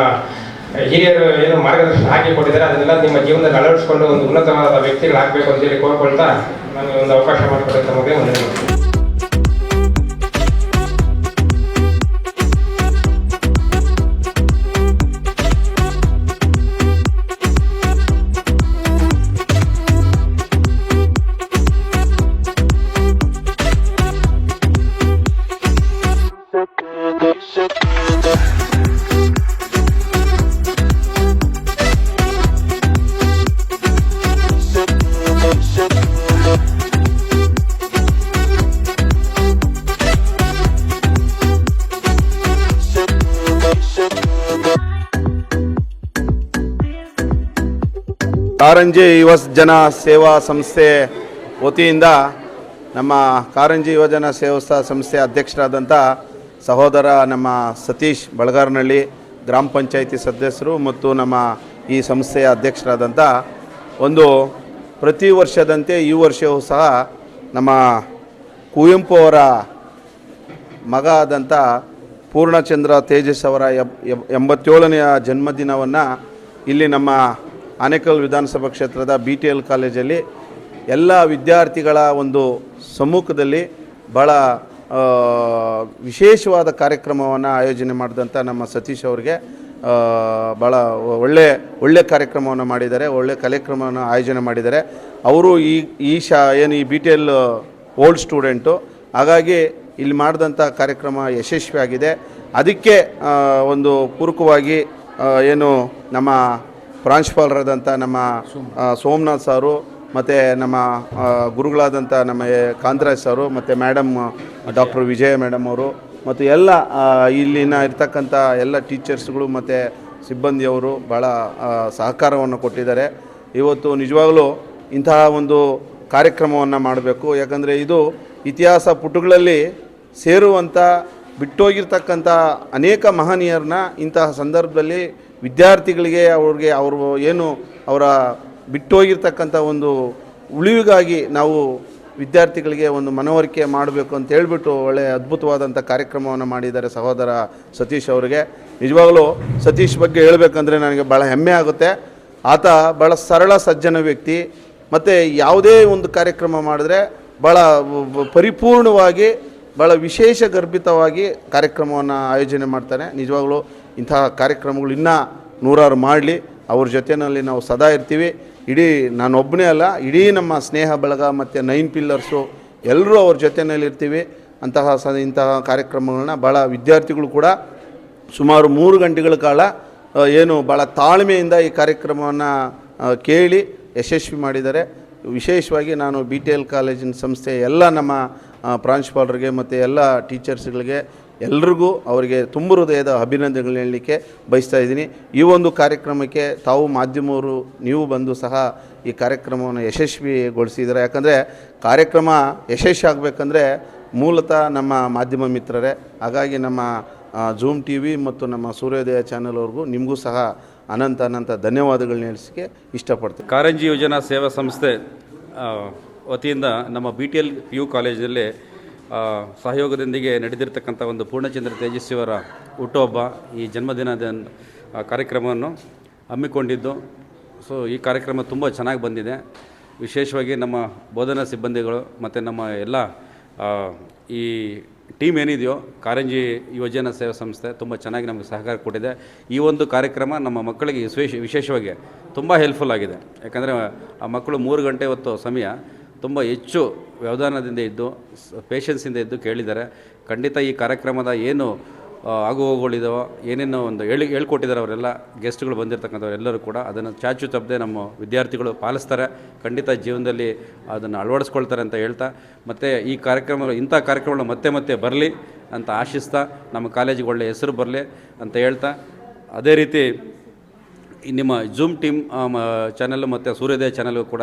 ಹಿರಿಯರು ಏನು ಮಾರ್ಗದರ್ಶನ ಹಾಕಿ ಕೊಟ್ಟಿದ್ದಾರೆ, ಅದನ್ನೆಲ್ಲ ನಿಮ್ಮ ಜೀವನದಲ್ಲಿ ಅಳವಡಿಸಿಕೊಂಡು ಒಂದು ಉನ್ನತವಾದ ವ್ಯಕ್ತಿಗಳಾಗಬೇಕು ಅಂತೇಳಿ ಕೋರ್ಕೊಳ್ತಾ ನನಗೆ ಒಂದು ಅವಕಾಶ ಮಾಡಿಕೊಟ್ಟೆ ತಮಗೆ ವಂದನೆಗಳು. ಕಾರಂಜಿ ಯುವ ಜನ ಸೇವಾ ಸಂಸ್ಥೆ ವತಿಯಿಂದ ನಮ್ಮ ಕಾರಂಜಿ ಯುವಜನ ಸೇವಾ ಸಂಸ್ಥೆ ಅಧ್ಯಕ್ಷರಾದಂಥ ಸಹೋದರ ನಮ್ಮ ಸತೀಶ್ ಬಳಗಾರನಹಳ್ಳಿ ಗ್ರಾಮ ಪಂಚಾಯಿತಿ ಸದಸ್ಯರು ಮತ್ತು ನಮ್ಮ ಈ ಸಂಸ್ಥೆಯ ಅಧ್ಯಕ್ಷರಾದಂಥ ಒಂದು ಪ್ರತಿ ವರ್ಷದಂತೆ ಈ ವರ್ಷವೂ ಸಹ ನಮ್ಮ ಕುವೆಂಪು ಅವರ ಮಗ ಆದಂಥ ಪೂರ್ಣಚಂದ್ರ ತೇಜಸ್ ಅವರ 87ನೆಯ ಜನ್ಮದಿನವನ್ನು ಇಲ್ಲಿ ನಮ್ಮ ಆನೇಕಲ್ ವಿಧಾನಸಭಾ ಕ್ಷೇತ್ರದ BTL ಕಾಲೇಜಲ್ಲಿ ಎಲ್ಲ ವಿದ್ಯಾರ್ಥಿಗಳ ಒಂದು ಸಮ್ಮುಖದಲ್ಲಿ ಭಾಳ ವಿಶೇಷವಾದ ಕಾರ್ಯಕ್ರಮವನ್ನು ಆಯೋಜನೆ ಮಾಡಿದಂಥ ನಮ್ಮ ಸತೀಶ್ ಅವರಿಗೆ ಭಾಳ ಒಳ್ಳೆ ಕಾರ್ಯಕ್ರಮವನ್ನು ಮಾಡಿದ್ದಾರೆ, ಒಳ್ಳೆ ಕಾರ್ಯಕ್ರಮವನ್ನು ಆಯೋಜನೆ ಮಾಡಿದ್ದಾರೆ. ಅವರು ಈ ಏನು ಈ BTL ಓಲ್ಡ್ ಸ್ಟೂಡೆಂಟು, ಹಾಗಾಗಿ ಇಲ್ಲಿ ಮಾಡಿದಂಥ ಕಾರ್ಯಕ್ರಮ ಯಶಸ್ವಿಯಾಗಿದೆ. ಅದಕ್ಕೆ ಒಂದು ಪೂರಕವಾಗಿ ಏನು ನಮ್ಮ ಪ್ರಾಂಶುಪಾಲರಾದಂಥ ನಮ್ಮ ಸೋಮನಾಥ್ ಸಾರು ಮತ್ತು ನಮ್ಮ ಗುರುಗಳಾದಂಥ ನಮ್ಮ ಕಾಂತರಾಜ್ ಸಾರು ಮತ್ತು ಮೇಡಮ್ ಡಾಕ್ಟರ್ ವಿಜಯ ಮೇಡಮ್ ಅವರು ಮತ್ತು ಎಲ್ಲ ಇಲ್ಲಿನ ಇರ್ತಕ್ಕಂಥ ಎಲ್ಲ ಟೀಚರ್ಸ್ಗಳು ಮತ್ತು ಸಿಬ್ಬಂದಿಯವರು ಭಾಳ ಸಹಕಾರವನ್ನು ಕೊಟ್ಟಿದ್ದಾರೆ. ಇವತ್ತು ನಿಜವಾಗಲೂ ಇಂತಹ ಒಂದು ಕಾರ್ಯಕ್ರಮವನ್ನು ಮಾಡಬೇಕು. ಯಾಕಂದರೆ ಇದು ಇತಿಹಾಸ ಪುಟಗಳಲ್ಲಿ ಸೇರುವಂಥ ಬಿಟ್ಟೋಗಿರ್ತಕ್ಕಂಥ ಅನೇಕ ಮಹನೀಯರನ್ನ ಇಂತಹ ಸಂದರ್ಭದಲ್ಲಿ ವಿದ್ಯಾರ್ಥಿಗಳಿಗೆ ಅವರು ಏನು ಅವರ ಬಿಟ್ಟೋಗಿರ್ತಕ್ಕಂಥ ಒಂದು ಉಳಿವಿಗಾಗಿ ನಾವು ವಿದ್ಯಾರ್ಥಿಗಳಿಗೆ ಒಂದು ಮನವರಿಕೆ ಮಾಡಬೇಕು ಅಂತ ಹೇಳ್ಬಿಟ್ಟು ಒಳ್ಳೆಯ ಅದ್ಭುತವಾದಂಥ ಕಾರ್ಯಕ್ರಮವನ್ನು ಮಾಡಿದ್ದಾರೆ ಸಹೋದರ ಸತೀಶ್ ಅವರಿಗೆ. ನಿಜವಾಗಲೂ ಸತೀಶ್ ಬಗ್ಗೆ ಹೇಳಬೇಕಂದ್ರೆ ನನಗೆ ಭಾಳ ಹೆಮ್ಮೆ ಆಗುತ್ತೆ. ಆತ ಭಾಳ ಸರಳ ಸಜ್ಜನ ವ್ಯಕ್ತಿ ಮತ್ತು ಯಾವುದೇ ಒಂದು ಕಾರ್ಯಕ್ರಮ ಮಾಡಿದ್ರೆ ಭಾಳ ಪರಿಪೂರ್ಣವಾಗಿ ಭಾಳ ವಿಶೇಷ ಗರ್ಭಿತವಾಗಿ ಕಾರ್ಯಕ್ರಮವನ್ನು ಆಯೋಜನೆ ಮಾಡ್ತಾನೆ. ನಿಜವಾಗಲೂ ಇಂತಹ ಕಾರ್ಯಕ್ರಮಗಳು ಇನ್ನೂ ನೂರಾರು ಮಾಡಲಿ. ಅವ್ರ ಜೊತೆಯಲ್ಲಿ ನಾವು ಸದಾ ಇರ್ತೀವಿ. ನಾನೊಬ್ಬನೇ ಅಲ್ಲ, ಇಡೀ ನಮ್ಮ ಸ್ನೇಹ ಬಳಗ ಮತ್ತು 9 ಪಿಲ್ಲರ್ಸು ಎಲ್ಲರೂ ಅವ್ರ ಜೊತೆಯಲ್ಲಿ ಇರ್ತೀವಿ. ಇಂತಹ ಕಾರ್ಯಕ್ರಮಗಳನ್ನ ಭಾಳ ವಿದ್ಯಾರ್ಥಿಗಳು ಕೂಡ ಸುಮಾರು 3 ಗಂಟೆಗಳ ಕಾಲ ಏನು ಭಾಳ ತಾಳ್ಮೆಯಿಂದ ಈ ಕಾರ್ಯಕ್ರಮವನ್ನು ಕೇಳಿ ಯಶಸ್ವಿ ಮಾಡಿದ್ದಾರೆ. ವಿಶೇಷವಾಗಿ ನಾನು BTL ಕಾಲೇಜಿನ ಸಂಸ್ಥೆ ಎಲ್ಲ ನಮ್ಮ ಪ್ರಾಂಶುಪಾಲರಿಗೆ ಮತ್ತು ಎಲ್ಲ ಟೀಚರ್ಸ್ಗಳಿಗೆ ಎಲ್ರಿಗೂ ಅವರಿಗೆ ತುಂಬ ಹೃದಯದ ಅಭಿನಂದನೆಗಳು ಹೇಳಲಿಕ್ಕೆ ಬಯಸ್ತಾ ಇದ್ದೀನಿ. ಈ ಒಂದು ಕಾರ್ಯಕ್ರಮಕ್ಕೆ ತಾವು ಮಾಧ್ಯಮವರು ನೀವು ಬಂದು ಸಹ ಈ ಕಾರ್ಯಕ್ರಮವನ್ನು ಯಶಸ್ವಿಗೊಳಿಸಿದ್ದಾರೆ. ಯಾಕಂದರೆ ಕಾರ್ಯಕ್ರಮ ಯಶಸ್ವಿ ಆಗಬೇಕಂದ್ರೆ ಮೂಲತಃ ನಮ್ಮ ಮಾಧ್ಯಮ ಮಿತ್ರರೇ. ಹಾಗಾಗಿ ನಮ್ಮ ಝೂಮ್ TV ಮತ್ತು ನಮ್ಮ ಸೂರ್ಯೋದಯ ಚಾನಲ್ ಅವ್ರಿಗೂ ನಿಮಗೂ ಸಹ ಅನಂತ ಧನ್ಯವಾದಗಳನ್ನ ಹೇಳಿಸಕ್ಕೆ ಇಷ್ಟಪಡ್ತೀನಿ. ಕಾರಂಜಿ ಯೋಜನಾ ಸೇವಾ ಸಂಸ್ಥೆ ವತಿಯಿಂದ ನಮ್ಮ BTL PU ಕಾಲೇಜಿನಲ್ಲಿ ಸಹಯೋಗದೊಂದಿಗೆ ನಡೆದಿರ್ತಕ್ಕಂಥ ಒಂದು ಪೂರ್ಣಚಂದ್ರ ತೇಜಸ್ವಿಯವರ ಹುಟ್ಟುಹಬ್ಬ, ಈ ಜನ್ಮದಿನದ ಕಾರ್ಯಕ್ರಮವನ್ನು ಹಮ್ಮಿಕೊಂಡಿದ್ದು. ಸೊ ಈ ಕಾರ್ಯಕ್ರಮ ತುಂಬ ಚೆನ್ನಾಗಿ ಬಂದಿದೆ. ವಿಶೇಷವಾಗಿ ನಮ್ಮ ಬೋಧನಾ ಸಿಬ್ಬಂದಿಗಳು ಮತ್ತು ನಮ್ಮ ಎಲ್ಲ ಈ ಟೀಮ್ ಏನಿದೆಯೋ ಕಾರಂಜಿ ಯೋಜನಾ ಸೇವಾ ಸಂಸ್ಥೆ ತುಂಬ ಚೆನ್ನಾಗಿ ನಮಗೆ ಸಹಕಾರ ಕೊಟ್ಟಿದೆ. ಈ ಒಂದು ಕಾರ್ಯಕ್ರಮ ನಮ್ಮ ಮಕ್ಕಳಿಗೆ ವಿಶೇಷವಾಗಿ ತುಂಬ ಹೆಲ್ಪ್ಫುಲ್ ಆಗಿದೆ. ಯಾಕಂದರೆ ಆ ಮಕ್ಕಳು 3 ಗಂಟೆ ಹೊತ್ತು ಸಮಯ ತುಂಬ ಹೆಚ್ಚು ವ್ಯವಧಾನದಿಂದ ಇದ್ದು ಪೇಷನ್ಸಿಂದ ಇದ್ದು ಕೇಳಿದ್ದಾರೆ. ಖಂಡಿತ ಈ ಕಾರ್ಯಕ್ರಮದ ಏನು ಆಗುಹೋಗುಗಳಿದಾವೋ ಏನೇನೋ ಒಂದು ಹೇಳ್ಕೊಟ್ಟಿದ್ದಾರೆ ಅವರೆಲ್ಲ ಗೆಸ್ಟ್ಗಳು ಬಂದಿರತಕ್ಕಂಥವ್ರೆಲ್ಲರೂ ಕೂಡ ಅದನ್ನು ಚಾಚು ತಪ್ಪದೆ ನಮ್ಮ ವಿದ್ಯಾರ್ಥಿಗಳು ಪಾಲಿಸ್ತಾರೆ. ಖಂಡಿತ ಜೀವನದಲ್ಲಿ ಅದನ್ನು ಅಳವಡಿಸ್ಕೊಳ್ತಾರೆ ಅಂತ ಹೇಳ್ತಾ, ಮತ್ತು ಈ ಇಂಥ ಕಾರ್ಯಕ್ರಮಗಳು ಮತ್ತೆ ಬರಲಿ ಅಂತ ಆಶಿಸ್ತಾ, ನಮ್ಮ ಕಾಲೇಜಿಗೆ ಒಳ್ಳೆಯ ಹೆಸರು ಬರಲಿ ಅಂತ ಹೇಳ್ತಾ, ಅದೇ ರೀತಿ ನಿಮ್ಮ ಝೂಮ್ ಟೀಮ್ ಚಾನಲ್ಲು ಮತ್ತು ಸೂರ್ಯೋದಯ ಚಾನಲ್ಗೂ ಕೂಡ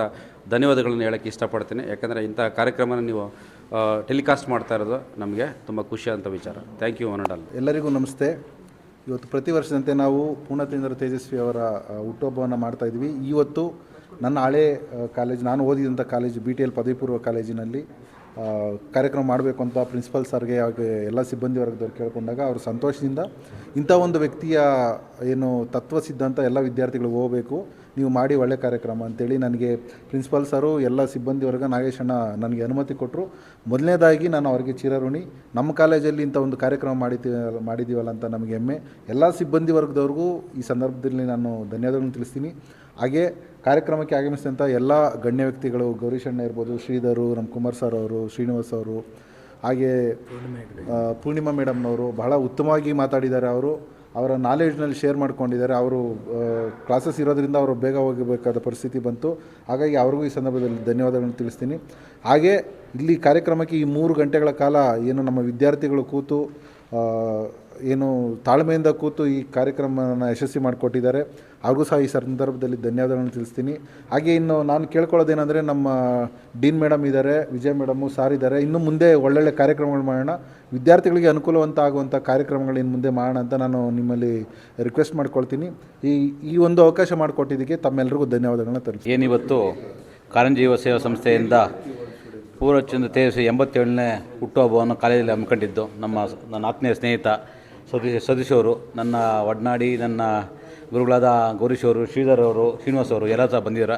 ಧನ್ಯವಾದಗಳನ್ನು ಹೇಳೋಕ್ಕೆ ಇಷ್ಟಪಡ್ತೀನಿ. ಯಾಕಂದರೆ ಇಂಥ ಕಾರ್ಯಕ್ರಮನ ನೀವು ಟೆಲಿಕಾಸ್ಟ್ ಮಾಡ್ತಾ ಇರೋದು ನಮಗೆ ತುಂಬ ಖುಷಿಯಾದಂಥ ವಿಚಾರ. Thank you one all. ಎಲ್ಲರಿಗೂ ನಮಸ್ತೆ. ಇವತ್ತು ಪ್ರತಿ ವರ್ಷದಂತೆ ನಾವು ಪೂರ್ಣಚಂದ್ರ ತೇಜಸ್ವಿ ಅವರ ಹುಟ್ಟುಹಬ್ಬವನ್ನು ಮಾಡ್ತಾಯಿದ್ವಿ. ಇವತ್ತು ನನ್ನ ಹಳೆ ಕಾಲೇಜ್, ನಾನು ಓದಿದಂಥ ಕಾಲೇಜು BTL ಪದವಿ ಪೂರ್ವ ಕಾಲೇಜಿನಲ್ಲಿ ಕಾರ್ಯಕ್ರಮ ಮಾಡಬೇಕು ಅಂತ ಪ್ರಿನ್ಸಿಪಲ್ ಸರ್ಗೆ ಹಾಗೆ ಎಲ್ಲ ಸಿಬ್ಬಂದಿ ವರ್ಗದವ್ರು ಕೇಳ್ಕೊಂಡಾಗ ಅವರು ಸಂತೋಷದಿಂದ ಇಂಥ ಒಂದು ವ್ಯಕ್ತಿಯ ಏನು ತತ್ವ ಸಿದ್ಧಾಂತ ಎಲ್ಲ ವಿದ್ಯಾರ್ಥಿಗಳಿಗೆ ಹೋಗಬೇಕು, ನೀವು ಮಾಡಿ ಒಳ್ಳೆ ಕಾರ್ಯಕ್ರಮ ಅಂತೇಳಿ ನನಗೆ ಪ್ರಿನ್ಸಿಪಾಲ್ ಸರು ಎಲ್ಲ ಸಿಬ್ಬಂದಿ ವರ್ಗ ನಾಗೇಶಣ್ಣ ನನಗೆ ಅನುಮತಿ ಕೊಟ್ಟರು. ಮೊದಲನೇದಾಗಿ ನಾನು ಅವರಿಗೆ ಚಿರಋಣಿ. ನಮ್ಮ ಕಾಲೇಜಲ್ಲಿ ಇಂಥ ಒಂದು ಕಾರ್ಯಕ್ರಮ ಮಾಡಿದ್ದೀವಲ್ಲ ಅಂತ ನಮಗೆ ಹೆಮ್ಮೆ. ಎಲ್ಲ ಸಿಬ್ಬಂದಿ ವರ್ಗದವ್ರಿಗೂ ಈ ಸಂದರ್ಭದಲ್ಲಿ ನಾನು ಧನ್ಯವಾದಗಳನ್ನು ತಿಳಿಸ್ತೀನಿ. ಹಾಗೆ ಕಾರ್ಯಕ್ರಮಕ್ಕೆ ಆಗಮಿಸಿದಂಥ ಎಲ್ಲ ಗಣ್ಯ ವ್ಯಕ್ತಿಗಳು, ಗೌರೀಶಣ್ಣ ಇರ್ಬೋದು, ಶ್ರೀಧರು, ನಮ್ಮ ಕುಮಾರ್ ಸರ್ ಅವರು, ಶ್ರೀನಿವಾಸ್ ಅವರು, ಹಾಗೆ ಪೂರ್ಣಿಮಾ ಮೇಡಮ್ನವರು ಬಹಳ ಉತ್ತಮವಾಗಿ ಮಾತಾಡಿದ್ದಾರೆ. ಅವರ ನಾಲೆಡ್ಜ್ನಲ್ಲಿ ಶೇರ್ ಮಾಡ್ಕೊಂಡಿದ್ದಾರೆ. ಅವರು ಕ್ಲಾಸಸ್ ಇರೋದ್ರಿಂದ ಅವರು ಬೇಗ ಹೋಗಬೇಕಾದ ಪರಿಸ್ಥಿತಿ ಬಂತು. ಹಾಗಾಗಿ ಅವ್ರಿಗೂ ಈ ಸಂದರ್ಭದಲ್ಲಿ ಧನ್ಯವಾದಗಳನ್ನು ತಿಳಿಸ್ತೀನಿ. ಹಾಗೆ ಇಲ್ಲಿ ಕಾರ್ಯಕ್ರಮಕ್ಕೆ ಈ 3 ಗಂಟೆಗಳ ಕಾಲ ಏನು ನಮ್ಮ ವಿದ್ಯಾರ್ಥಿಗಳು ಕೂತು ಏನು ತಾಳ್ಮೆಯಿಂದ ಕೂತು ಈ ಕಾರ್ಯಕ್ರಮನ ಯಶಸ್ವಿ ಮಾಡಿಕೊಟ್ಟಿದ್ದಾರೆ. ಅವ್ರಿಗೂ ಸಹ ಈ ಸಂದರ್ಭದಲ್ಲಿ ಧನ್ಯವಾದಗಳನ್ನು ತಿಳಿಸ್ತೀನಿ. ಹಾಗೆ ಇನ್ನು ನಾನು ಕೇಳ್ಕೊಳ್ಳೋದೇನೆಂದರೆ, ನಮ್ಮ ಡೀನ್ ಮೇಡಮ್ ಇದ್ದಾರೆ, ವಿಜಯ್ ಮೇಡಮು ಸಾರ್ ಇದ್ದಾರೆ, ಇನ್ನು ಮುಂದೆ ಒಳ್ಳೊಳ್ಳೆ ಕಾರ್ಯಕ್ರಮಗಳು ಮಾಡೋಣ, ವಿದ್ಯಾರ್ಥಿಗಳಿಗೆ ಅನುಕೂಲವಂತ ಆಗುವಂಥ ಕಾರ್ಯಕ್ರಮಗಳು ಇನ್ನು ಮುಂದೆ ಮಾಡೋಣ ಅಂತ ನಾನು ನಿಮ್ಮಲ್ಲಿ ರಿಕ್ವೆಸ್ಟ್ ಮಾಡ್ಕೊಳ್ತೀನಿ. ಈ ಒಂದು ಅವಕಾಶ ಮಾಡಿಕೊಟ್ಟಿದ್ದಕ್ಕೆ ತಮ್ಮೆಲ್ಲರಿಗೂ ಧನ್ಯವಾದಗಳನ್ನ ತಿಳಿಸ್ತೀನಿ. ಏನಿವತ್ತು ಕಾರಂಜಿ ಯುವ ಸೇವಾ ಸಂಸ್ಥೆಯಿಂದ ಪೂರ್ಣಚಂದ್ರ ತೇಜಸ್ವಿ 87ನೇ ಹುಟ್ಟುಹಬ್ಬವನ್ನು ಕಾಲೇಜಲ್ಲಿ ಹಮ್ಮಿಕೊಂಡಿದ್ದು ನನ್ನ ಆತ್ಮೀಯ ಸ್ನೇಹಿತ ಸತೀಶ್ ಅವರು, ನನ್ನ ಒಡನಾಡಿ, ನನ್ನ ಗುರುಗಳಾದ ಗೌರೀಶ್ ಅವರು, ಶ್ರೀಧರ್ ಅವರು, ಶ್ರೀನಿವಾಸ್ ಅವರು ಎಲ್ಲ ಸಹ ಬಂದಿದ್ದಾರೆ.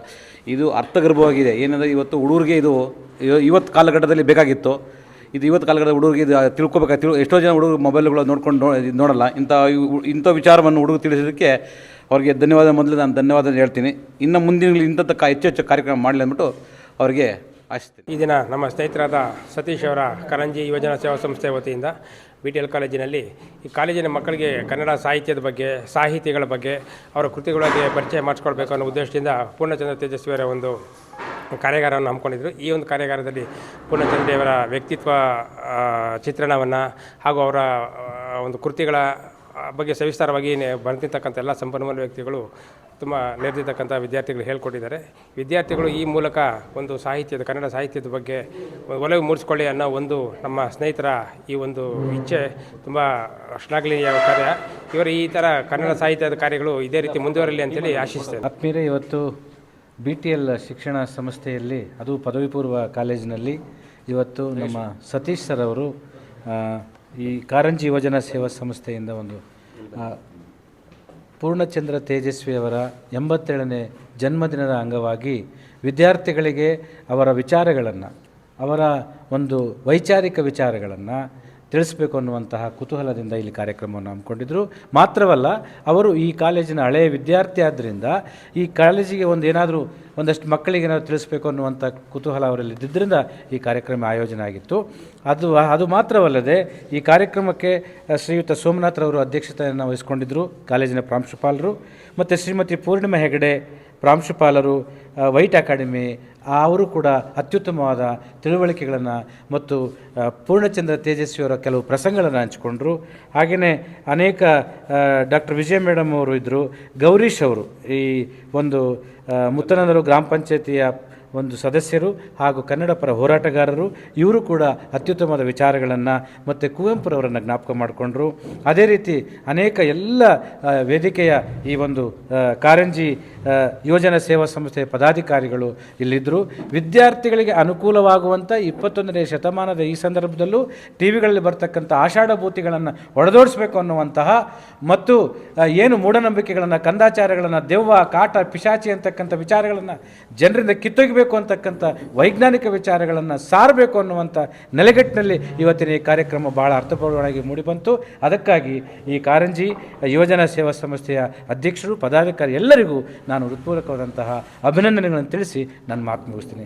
ಇದು ಅರ್ಥಗರ್ಭವಾಗಿದೆ. ಏನಂದರೆ ಇವತ್ತು ಹುಡುಗರಿಗೆ ಇದು ಇವತ್ತು ಕಾಲಘಟ್ಟದಲ್ಲಿ ಬೇಕಾಗಿತ್ತು. ಇವತ್ತು ಕಾಲಘಟ್ಟದ ಹುಡುಗರಿಗೆ ಇದು ತಿಳ್ಕೊಬೇಕಾಗ್ತಿರೋ. ಎಷ್ಟೋ ಜನ ಹುಡುಗರು ಮೊಬೈಲ್ಗಳು ನೋಡ್ಕೊಂಡು ನೋಡಲ್ಲ. ಇಂಥ ವಿಚಾರವನ್ನು ಹುಡುಗರು ತಿಳಿಸೋದಕ್ಕೆ ಅವ್ರಿಗೆ ಮೊದಲು ನಾನು ಧನ್ಯವಾದ ಹೇಳ್ತೀನಿ. ಇನ್ನು ಮುಂದಿನ ಇಂಥ ಹೆಚ್ಚು ಕಾರ್ಯಕ್ರಮ ಮಾಡಲಿ ಅಂದ್ಬಿಟ್ಟು ಅವರಿಗೆ ಆಶಿಸ್ತೀನಿ. ಈ ದಿನ ನಮ್ಮ ಸ್ನೇಹಿತರಾದ ಸತೀಶ್ ಅವರ ಕಾರಂಜಿ ಯುವಜನ ಸೇವಾ ಸಂಸ್ಥೆ ವತಿಯಿಂದ BTL ಕಾಲೇಜಿನಲ್ಲಿ ಈ ಕಾಲೇಜಿನ ಮಕ್ಕಳಿಗೆ ಕನ್ನಡ ಸಾಹಿತ್ಯದ ಬಗ್ಗೆ, ಸಾಹಿತಿಗಳ ಬಗ್ಗೆ, ಅವರ ಕೃತಿಗಳಿಗೆ ಪರಿಚಯ ಮಾಡಿಸ್ಕೊಳ್ಬೇಕು ಅನ್ನೋ ಉದ್ದೇಶದಿಂದ ಪೂರ್ಣಚಂದ್ರ ತೇಜಸ್ವಿಯವರ ಒಂದು ಕಾರ್ಯಾಗಾರವನ್ನು ಹಮ್ಮಿಕೊಂಡಿದ್ದರು. ಈ ಒಂದು ಕಾರ್ಯಾಗಾರದಲ್ಲಿ ಪೂರ್ಣಚಂದ್ರಯವರ ವ್ಯಕ್ತಿತ್ವ ಚಿತ್ರಣವನ್ನು ಹಾಗೂ ಅವರ ಒಂದು ಕೃತಿಗಳ ಬಗ್ಗೆ ಸವಿಸ್ತಾರವಾಗಿ ಬರೆದಿರ್ತಕ್ಕಂಥ ಎಲ್ಲ ಸಂಪನ್ಮೂಲ ವ್ಯಕ್ತಿಗಳು, ತುಂಬ ನೆರೆದಿರ್ತಕ್ಕಂಥ ವಿದ್ಯಾರ್ಥಿಗಳು ಹೇಳ್ಕೊಟ್ಟಿದ್ದಾರೆ. ವಿದ್ಯಾರ್ಥಿಗಳು ಈ ಮೂಲಕ ಒಂದು ಕನ್ನಡ ಸಾಹಿತ್ಯದ ಬಗ್ಗೆ ಒಲವು ಮೂಡಿಸ್ಕೊಳ್ಳಿ ಅನ್ನೋ ಒಂದು ನಮ್ಮ ಸ್ನೇಹಿತರ ಈ ಒಂದು ಇಚ್ಛೆ ತುಂಬ ಶ್ಲಾಘನೀಯ ಕಾರ್ಯ. ಇವರು ಈ ಥರ ಕನ್ನಡ ಸಾಹಿತ್ಯದ ಕಾರ್ಯಗಳು ಇದೇ ರೀತಿ ಮುಂದುವರಲಿ ಅಂತೇಳಿ ಆಶಿಸ್ತೇನೆ. ಆತ್ಮೀಯರೇ, ಇವತ್ತು BTL ಶಿಕ್ಷಣ ಸಂಸ್ಥೆಯಲ್ಲಿ, ಅದು ಪದವಿ ಪೂರ್ವ ಕಾಲೇಜಿನಲ್ಲಿ ಇವತ್ತು ನಮ್ಮ ಸತೀಶ್ ಸರ್ ಅವರು ಈ ಕಾರಂಜಿ ಯುವಜನ ಸೇವಾ ಸಂಸ್ಥೆಯಿಂದ ಒಂದು ಪೂರ್ಣಚಂದ್ರ ತೇಜಸ್ವಿಯವರ 87ನೇ ಜನ್ಮದಿನದ ಅಂಗವಾಗಿ ವಿದ್ಯಾರ್ಥಿಗಳಿಗೆ ಅವರ ವಿಚಾರಗಳನ್ನು, ಅವರ ಒಂದು ವೈಚಾರಿಕ ವಿಚಾರಗಳನ್ನು ತಿಳಿಸಬೇಕು ಅನ್ನುವಂತಹ ಕುತೂಹಲದಿಂದ ಇಲ್ಲಿ ಕಾರ್ಯಕ್ರಮವನ್ನು ಹಮ್ಮಿಕೊಂಡಿದ್ದರು. ಮಾತ್ರವಲ್ಲ, ಅವರು ಈ ಕಾಲೇಜಿನ ಹಳೆಯ ವಿದ್ಯಾರ್ಥಿ ಆದ್ದರಿಂದ ಈ ಕಾಲೇಜಿಗೆ ಒಂದಷ್ಟು ಮಕ್ಕಳಿಗೆ ಏನಾದರೂ ತಿಳಿಸಬೇಕು ಅನ್ನುವಂಥ ಕುತೂಹಲ ಅವರಲ್ಲಿ ಇದ್ದಿದ್ದರಿಂದ ಈ ಕಾರ್ಯಕ್ರಮ ಆಯೋಜನೆ ಆಗಿತ್ತು. ಅದು ಮಾತ್ರವಲ್ಲದೆ ಈ ಕಾರ್ಯಕ್ರಮಕ್ಕೆ ಶ್ರೀಯುತ ಸೋಮನಾಥ್ರವರು ಅಧ್ಯಕ್ಷತೆಯನ್ನು ವಹಿಸಿಕೊಂಡಿದ್ದರು, ಕಾಲೇಜಿನ ಪ್ರಾಂಶುಪಾಲರು, ಮತ್ತು ಶ್ರೀಮತಿ ಪೂರ್ಣಿಮಾ ಹೆಗಡೆ ಪ್ರಾಂಶುಪಾಲರು, ವೈಟ್ ಅಕಾಡೆಮಿ, ಅವರು ಕೂಡ ಅತ್ಯುತ್ತಮವಾದ ತಿಳುವಳಿಕೆಗಳನ್ನು ಮತ್ತು ಪೂರ್ಣಚಂದ್ರ ತೇಜಸ್ವಿಯವರ ಕೆಲವು ಪ್ರಸಂಗಗಳನ್ನು ಹಂಚಿಕೊಂಡ್ರು. ಹಾಗೆಯೇ ಅನೇಕ ಡಾಕ್ಟರ್ ವಿಜಯ್ ಮೇಡಮ್ ಅವರು ಇದ್ದರು, ಗೌರೀಶ್ ಅವರು ಈ ಒಂದು ಮುತ್ತನೂರು ಗ್ರಾಮ ಪಂಚಾಯತಿಯ ಒಂದು ಸದಸ್ಯರು ಹಾಗೂ ಕನ್ನಡ ಪರ ಹೋರಾಟಗಾರರು, ಇವರು ಕೂಡ ಅತ್ಯುತ್ತಮವಾದ ವಿಚಾರಗಳನ್ನು ಮತ್ತು ಕುವೆಂಪುರವರನ್ನು ಜ್ಞಾಪಕ ಮಾಡಿಕೊಂಡ್ರು. ಅದೇ ರೀತಿ ಅನೇಕ ಎಲ್ಲ ವೇದಿಕೆಯ ಈ ಒಂದು ಕಾರಂಜಿ ಯೋಜನಾ ಸೇವಾ ಸಂಸ್ಥೆಯ ಪದಾಧಿಕಾರಿಗಳು ಇಲ್ಲಿದ್ದರು. ವಿದ್ಯಾರ್ಥಿಗಳಿಗೆ ಅನುಕೂಲವಾಗುವಂಥ 21ನೇ ಶತಮಾನದ ಈ ಸಂದರ್ಭದಲ್ಲೂ ಟಿವಿಗಳಲ್ಲಿ ಬರ್ತಕ್ಕಂಥ ಆಷಾಢಭೂತಿಗಳನ್ನು ಒಡೆದೋಡಿಸ್ಬೇಕು ಅನ್ನುವಂತಹ ಮತ್ತು ಏನು ಮೂಢನಂಬಿಕೆಗಳನ್ನು, ಕಂದಾಚಾರಗಳನ್ನು, ದೆವ್ವ, ಕಾಟ, ಪಿಶಾಚಿ ಅಂತಕ್ಕಂಥ ವಿಚಾರಗಳನ್ನು ಜನರಿಂದ ಕಿತ್ತೊಯ್ಯಬೇಕು ಅಂತಕ್ಕಂಥ ವೈಜ್ಞಾನಿಕ ವಿಚಾರಗಳನ್ನು ಸಾರಬೇಕು ಅನ್ನುವಂಥ ನೆಲೆಗಟ್ಟಿನಲ್ಲಿ ಇವತ್ತಿನ ಈ ಕಾರ್ಯಕ್ರಮ ಬಹಳ ಅರ್ಥಪೂರ್ಣವಾಗಿ ಮೂಡಿಬಂತು. ಅದಕ್ಕಾಗಿ ಈ ಕಾರಂಜಿ ಯುವಜನ ಸೇವಾ ಸಂಸ್ಥೆಯ ಅಧ್ಯಕ್ಷರು, ಪದಾಧಿಕಾರಿ ಎಲ್ಲರಿಗೂ ನಾನು ಹೃತ್ಪೂರ್ವಕವಾದಂತಹ ಅಭಿನಂದನೆಗಳನ್ನು ತಿಳಿಸಿ ನನ್ನ ಮಾತು ಮುಗಿಸ್ತೀನಿ.